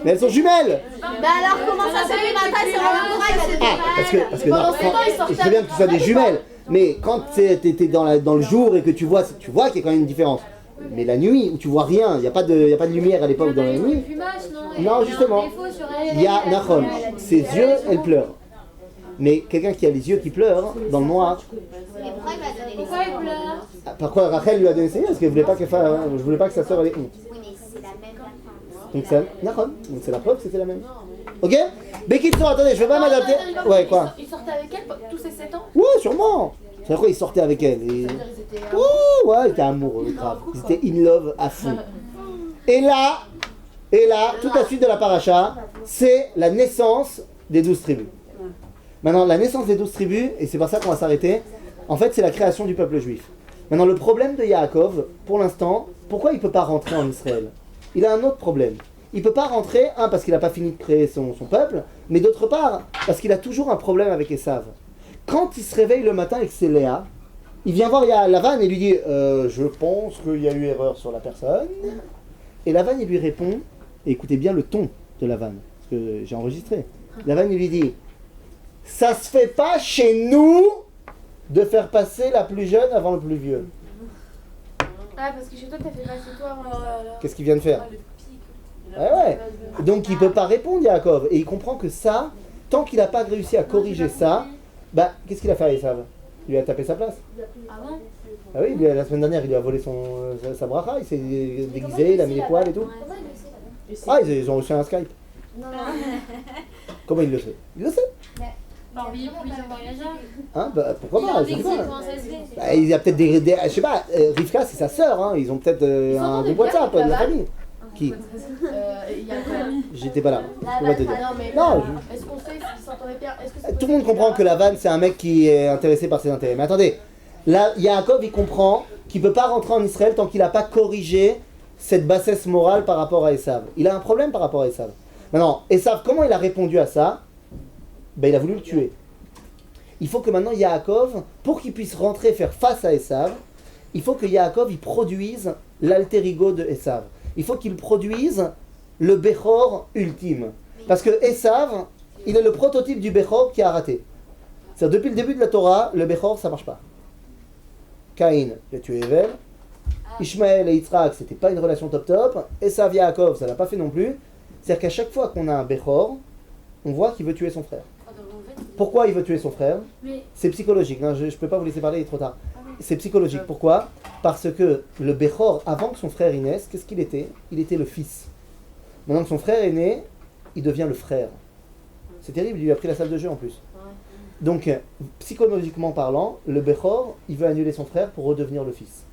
[SPEAKER 1] Mais elles sont jumelles.
[SPEAKER 3] Mais alors, comment ça se fait le matin, c'est vraiment
[SPEAKER 1] Ah, parce que non,
[SPEAKER 4] Pendant 7 ans, il sortait
[SPEAKER 1] je sais bien que tu sois des jumelles, mais quand t'es dans le jour et que tu vois qu'il y a quand même une différence. Mais la nuit, où tu vois rien, il n'y a pas de lumière à l'époque dans la nuit. Non, justement, il y a Nachon, ses yeux, elle pleure. Mais quelqu'un qui a les yeux qui pleurent, dans le noir,
[SPEAKER 5] Pourquoi il pleure?
[SPEAKER 1] pourquoi Rachel lui a donné ses yeux? Parce qu'elle voulait pas je voulais pas que sa sœur ait honte.
[SPEAKER 3] Oui, mais c'est la même femme.
[SPEAKER 1] Donc c'est Nachon, donc c'est la preuve que c'était la même. Ok? Bekitso, attendez, je vais pas m'adapter. Ouais, quoi?
[SPEAKER 4] Il sortait avec elle tous ces 7 ans.
[SPEAKER 1] Ouais, sûrement. C'est pourquoi il sortait avec elle. Et...
[SPEAKER 4] C'est-à-dire, ils étaient.
[SPEAKER 1] Oh, ouais, il était amoureux, grave. Ils étaient in love à fond. Et là, toute la suite de la paracha, c'est la naissance des 12 tribus. Maintenant, la naissance des 12 tribus, et c'est par ça qu'on va s'arrêter, en fait, c'est la création du peuple juif. Maintenant, le problème de Yaakov, pour l'instant, pourquoi il ne peut pas rentrer en Israël? Il a un autre problème. Il ne peut pas rentrer, parce qu'il n'a pas fini de créer son peuple, mais d'autre part, parce qu'il a toujours un problème avec Esav. Quand il se réveille le matin et que c'est Léa, il vient voir Lavan et lui dit je pense qu'il y a eu erreur sur la personne. Et Lavan il lui répond, et écoutez bien le ton de Lavan, parce que j'ai enregistré. Lavan il lui dit ça se fait pas chez nous de faire passer la plus jeune avant le plus vieux.
[SPEAKER 6] Ah, parce que chez toi, t'as fait passer toi avant.
[SPEAKER 1] Qu'est-ce qu'il vient de faire? Ouais. Donc il peut pas répondre Yaakov. Et il comprend que ça, tant qu'il n'a pas réussi à corriger ça, bah qu'est-ce qu'il a fait à Esav? Il lui a tapé sa place.
[SPEAKER 5] Ah bon?
[SPEAKER 1] Ah oui, la semaine dernière, il lui a volé sa bracha, il s'est déguisé, il a mis les poils et tout. Ah, ils ont reçu un Skype. Comment il le sait? Il le sait.
[SPEAKER 5] Par vie, puis ils ont voyagé.
[SPEAKER 1] Hein, bah, pourquoi pas, je sais pas.
[SPEAKER 5] Comment ça se fait?
[SPEAKER 1] Bah, il y a peut-être je sais pas, Rivka c'est sa sœur, hein, ils ont peut-être un groupe WhatsApp de la famille. Qui?
[SPEAKER 4] Il y a quoi?
[SPEAKER 1] J'étais pas là, je peux pas te dire.
[SPEAKER 4] Non, mais.
[SPEAKER 1] Non,
[SPEAKER 4] Est-ce qu'on sait s'ils s'entendaient bien? Est-ce que c'est
[SPEAKER 1] tout le monde comprend que Lavan c'est un mec qui est intéressé par ses intérêts. Mais attendez, là, Yaakov il comprend qu'il ne peut pas rentrer en Israël tant qu'il n'a pas corrigé cette bassesse morale par rapport à Esav. Il a un problème par rapport à Esav. Maintenant, Esav, comment il a répondu à ça? Ben, il a voulu le tuer. Il faut que maintenant Yaakov, pour qu'il puisse rentrer faire face à Esav, il faut que Yaakov il produise l'alter ego de Esav. Il faut qu'il produise le Bechor ultime. Parce que Esav, il est le prototype du Bechor qui a raté. C'est-à-dire, depuis le début de la Torah, le Bechor, ça marche pas. Caïn, il a tué Evel. Ishmaël et Yitzhak, c'était pas une relation top-top. Esav Yaakov, ça l'a pas fait non plus. C'est-à-dire qu'à chaque fois qu'on a un Bechor, on voit qu'il veut tuer son frère. Pourquoi il veut tuer son frère? C'est psychologique, hein, je peux pas vous laisser parler, il est trop tard. C'est psychologique, pourquoi? Parce que le Bechor, avant que son frère y naisse, qu'est-ce qu'il était? Il était le fils. Maintenant que son frère est né, il devient le frère. C'est terrible, il lui a pris la salle de jeu en plus. Donc, psychologiquement parlant, le Bechor, il veut annuler son frère pour redevenir le fils.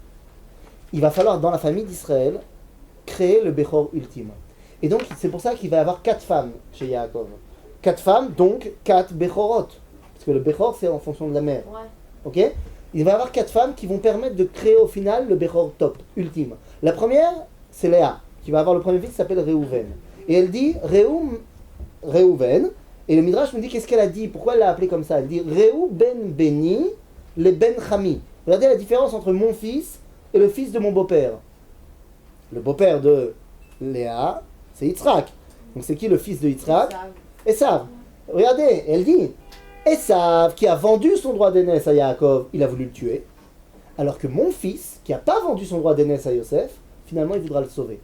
[SPEAKER 1] Il va falloir, dans la famille d'Israël, créer le Bechor ultime. Et donc, c'est pour ça qu'il va y avoir 4 femmes chez Yaakov. 4 femmes, donc 4 Bechorot. Parce que le Bechor, c'est en fonction de la mère. Ok? Il va y avoir 4 femmes qui vont permettre de créer au final le Bechor top, ultime. La première, c'est Léa, qui va avoir le premier fils qui s'appelle Réhouven. Et elle dit Réhouven, et le Midrash nous dit qu'est-ce qu'elle a dit, pourquoi elle l'a appelé comme ça. Elle dit Réhou ben Beni, le ben Chami. Regardez la différence entre mon fils et le fils de mon beau-père. Le beau-père de Léa, c'est Yitzhak. Donc c'est qui le fils de Yitzhak? Esav. Regardez, elle dit Esav, qui a vendu son droit d'aînesse à Yaakov, il a voulu le tuer. Alors que mon fils, qui n'a pas vendu son droit d'aînesse à Yosef, finalement il voudra le sauver.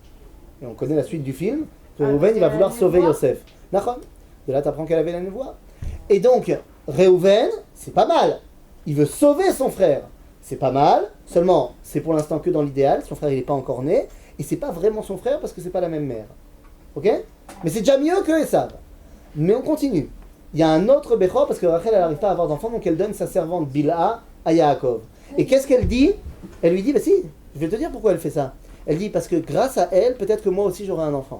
[SPEAKER 1] Et on connaît la suite du film, que Réhouven il va vouloir sauver Yosef. D'accord? De là tu apprends qu'elle avait la névoie. Et donc, Réhouven, c'est pas mal. Il veut sauver son frère. C'est pas mal, seulement c'est pour l'instant que dans l'idéal, son frère il n'est pas encore né, et c'est pas vraiment son frère parce que c'est pas la même mère. Ok? Mais c'est déjà mieux que Esav. Mais on continue. Il y a un autre Bechor parce que Rachel elle n'arrive pas à avoir d'enfant, donc elle donne sa servante Bilha à Yaakov. Et qu'est-ce qu'elle dit? Elle lui dit, bah si, je vais te dire pourquoi elle fait ça. Elle dit, parce que grâce à elle, peut-être que moi aussi j'aurai un enfant.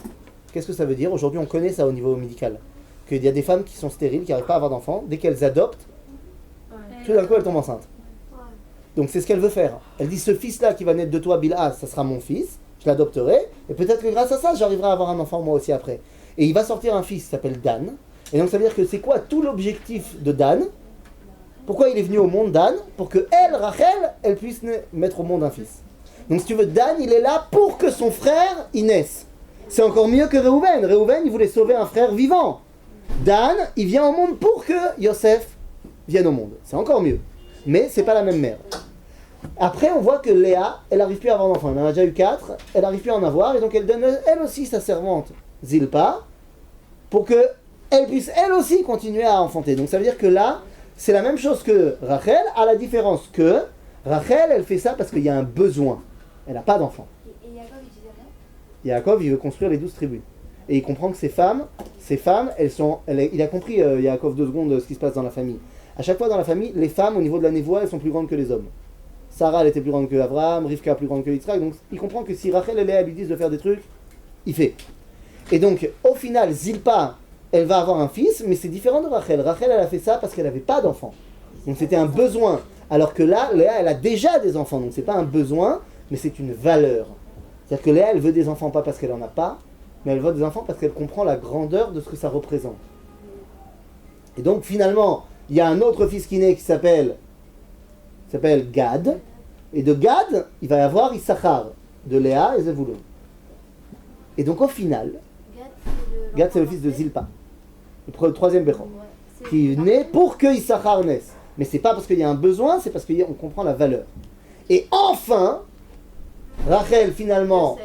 [SPEAKER 1] Qu'est-ce que ça veut dire? Aujourd'hui on connaît ça au niveau médical. Qu'il y a des femmes qui sont stériles, qui n'arrivent pas à avoir d'enfant, dès qu'elles adoptent, tout d'un coup elles tombent enceintes. Donc c'est ce qu'elle veut faire. Elle dit, ce fils-là qui va naître de toi, Bilha, ça sera mon fils, je l'adopterai, et peut-être que grâce à ça, j'arriverai à avoir un enfant moi aussi après. Et il va sortir un fils qui s'appelle Dan. Et donc ça veut dire que c'est quoi tout l'objectif de Dan? Pourquoi il est venu au monde, Dan? Pour que elle, Rachel, elle puisse mettre au monde un fils. Donc si tu veux, Dan, il est là pour que son frère y naisse. C'est encore mieux que Réhouven. Réhouven, il voulait sauver un frère vivant. Dan, il vient au monde pour que Yosef vienne au monde. C'est encore mieux. Mais c'est pas la même mère. Après, on voit que Léa, elle n'arrive plus à avoir d'enfant. Elle en a déjà eu 4, elle n'arrive plus à en avoir. Et donc elle donne elle aussi sa servante, Zilpa, pour que elle puisse elle aussi continuer à enfanter. Donc ça veut dire que là, c'est la même chose que Rachel, à la différence que Rachel, elle fait ça parce qu'il y a un besoin. Elle n'a pas d'enfant.
[SPEAKER 3] Et Yaakov, il disait rien?
[SPEAKER 1] Yaakov, il veut construire les 12 tribus. Et il comprend que ces femmes, il a compris, Yaakov, 2 secondes, ce qui se passe dans la famille. À chaque fois dans la famille, les femmes, au niveau de la névoie, elles sont plus grandes que les hommes. Sarah, elle était plus grande que Abraham, Rivka plus grande que Yitzhak. Donc il comprend que si Rachel et Léa lui disent de faire des trucs, il fait. Et donc, au final, Zilpa, elle va avoir un fils, mais c'est différent de Rachel. Rachel, elle a fait ça parce qu'elle n'avait pas d'enfant. Donc c'était un besoin. Alors que là, Léa, elle a déjà des enfants. Donc c'est pas un besoin, mais c'est une valeur. C'est-à-dire que Léa, elle veut des enfants pas parce qu'elle n'en a pas, mais elle veut des enfants parce qu'elle comprend la grandeur de ce que ça représente. Et donc finalement, il y a un autre fils qui naît qui s'appelle Gad. Et de Gad, il va y avoir Issachar, de Léa et Zevulun. Et donc au final, Gad c'est le fils de Zilpa, le troisième Bechor, qui naît pour que Issachar naisse. Mais c'est pas parce qu'il y a un besoin, c'est parce qu'on comprend la valeur. Et enfin, Rachel finalement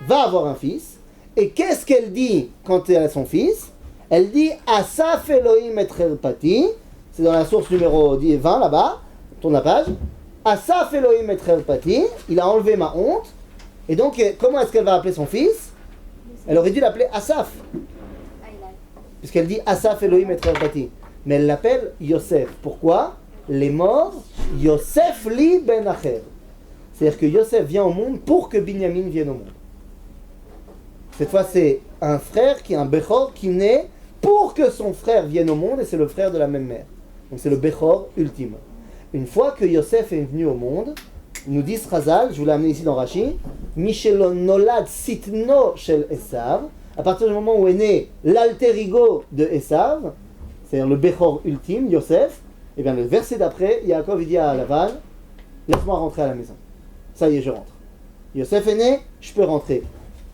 [SPEAKER 1] va avoir un fils. Et qu'est-ce qu'elle dit quand elle a son fils? Elle dit Asaf Elohim et Cherpati. C'est dans la source numéro 20 là-bas, tourne la page. Asaf Elohim et Cherpati. Il a enlevé ma honte. Et donc, comment est-ce qu'elle va appeler son fils? Elle aurait dû l'appeler Asaf. Puisqu'elle dit Asaf Elohim et Cherpati. Mais elle l'appelle Yosef. Pourquoi? Les morts, Yosef li ben Acher. C'est-à-dire que Yosef vient au monde pour que Binyamin vienne au monde. Cette fois, c'est un frère qui est un Bechor qui naît pour que son frère vienne au monde, et c'est le frère de la même mère. Donc c'est le Bechor ultime. Une fois que Yosef est venu au monde, nous dit Chazal, je vous l'ai amené ici dans Rashi, Michelon nolad sitno shel Esav, à partir du moment où est né l'alter ego de Esav, c'est-à-dire le Bechor ultime, Yosef, et bien le verset d'après, Yaakov il dit à Lavan, laisse-moi rentrer à la maison. Ça y est, je rentre. Yosef est né, je peux rentrer.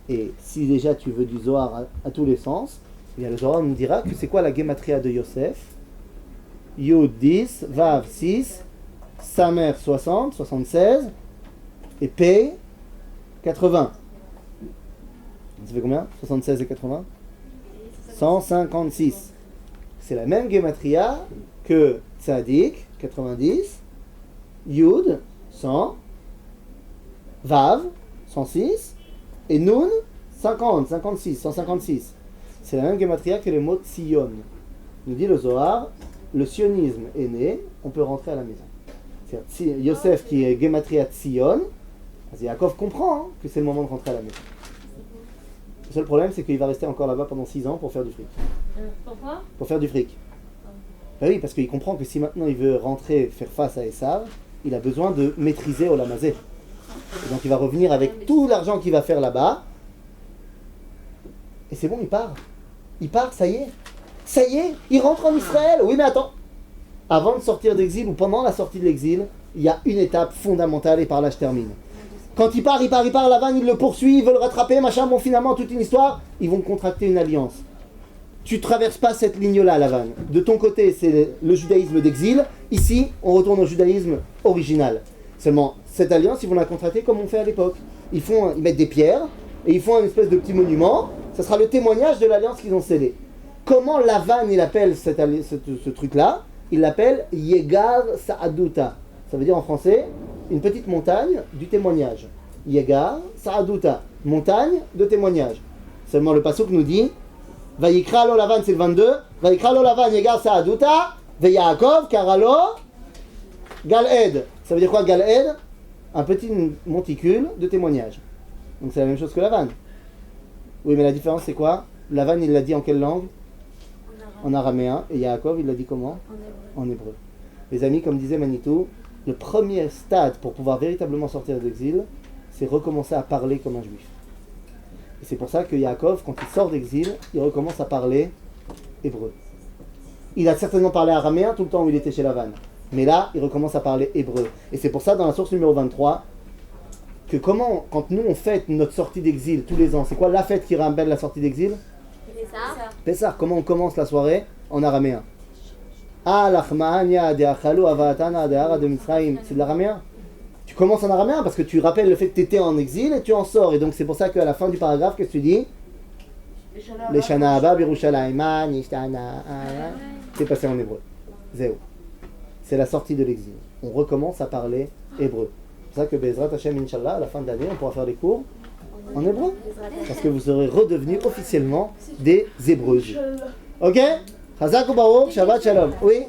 [SPEAKER 1] Et si déjà tu veux du Zohar à tous les sens, eh bien le Zohar nous dira que c'est quoi la gématria de Yosef? Yud 10, Vav 6, Samer 60, 76, et P 80. Ça fait combien? 76 et 80? 156. C'est la même gématria que Tzadik, 90, Yud, 100, Vav, 106, et Nun, 50, 56, 156. C'est la même gématria que les mots Tzion. Nous dit le Zohar, le sionisme est né, on peut rentrer à la maison. C'est Yosef qui est gématria Tzion, Yaakov comprend que c'est le moment de rentrer à la maison. Le seul problème, c'est qu'il va rester encore là-bas pendant 6 ans pour faire du fric.
[SPEAKER 5] Pourquoi?
[SPEAKER 1] Pour faire du fric. Ben oui, parce qu'il comprend que si maintenant il veut rentrer, faire face à Esav, il a besoin de maîtriser Olam Hazeh. Et donc il va revenir avec tout l'argent qu'il va faire là-bas. Et c'est bon, il part. Il part, ça y est. Ça y est, il rentre en Israël. Oui, mais attends. Avant de sortir d'exil ou pendant la sortie de l'exil, il y a une étape fondamentale et par là je termine. Quand il part, Lavan, il le poursuit, il veut le rattraper, machin, bon finalement toute une histoire, ils vont contracter une alliance. Tu traverses pas cette ligne-là, Lavan. De ton côté, c'est le judaïsme d'exil. Ici, on retourne au judaïsme original. Seulement, cette alliance, ils vont la contracter comme on fait à l'époque. Ils mettent des pierres et ils font un espèce de petit monument. Ça sera le témoignage de l'alliance qu'ils ont scellée. Comment Lavan, il appelle ce truc-là? Il l'appelle Yegar Sa'aduta. Ça veut dire en français, une petite montagne du témoignage. Yegar Sa'aduta. Montagne de témoignage. Seulement le passouk nous dit Vayikra lo Lavan, c'est le 22. Vayikra lo Lavan Yegar Sa'aduta. Ve Yaakov Karalo Galed. Ça veut dire quoi Galed? Un petit monticule de témoignage. Donc c'est la même chose que Lavan. Oui, mais la différence c'est quoi? Lavan il l'a dit en quelle langue? En araméen. Et Yaakov il l'a dit comment? En hébreu. Les amis, comme disait Manitou, le premier stade pour pouvoir véritablement sortir de l'exil, c'est recommencer à parler comme un juif. Et c'est pour ça que Yaakov, quand il sort d'exil, il recommence à parler hébreu. Il a certainement parlé araméen tout le temps où il était chez Lavan. Mais là, il recommence à parler hébreu. Et c'est pour ça, dans la source numéro 23, que quand nous on fête notre sortie d'exil tous les ans, c'est quoi la fête qui rappelle la sortie d'exil? Pessah. Comment on commence la soirée? En araméen. C'est de l'araméen. Tu commences en araméen parce que tu rappelles le fait que tu étais en exil et tu en sors. Et donc c'est pour ça qu'à la fin du paragraphe, qu'est-ce que tu dis? Les Shana Abba, Birushalayma, Nishtana. C'est passé en hébreu. Zéo. C'est la sortie de l'exil. On recommence à parler hébreu. C'est pour ça que Bezrat Hashem, Inch'Allah, à la fin de l'année, on pourra faire des cours en hébreu. Parce que vous serez redevenus officiellement des Hébreux. Ok? Chazak ou Baruch, Shabbat Shalom. Oui?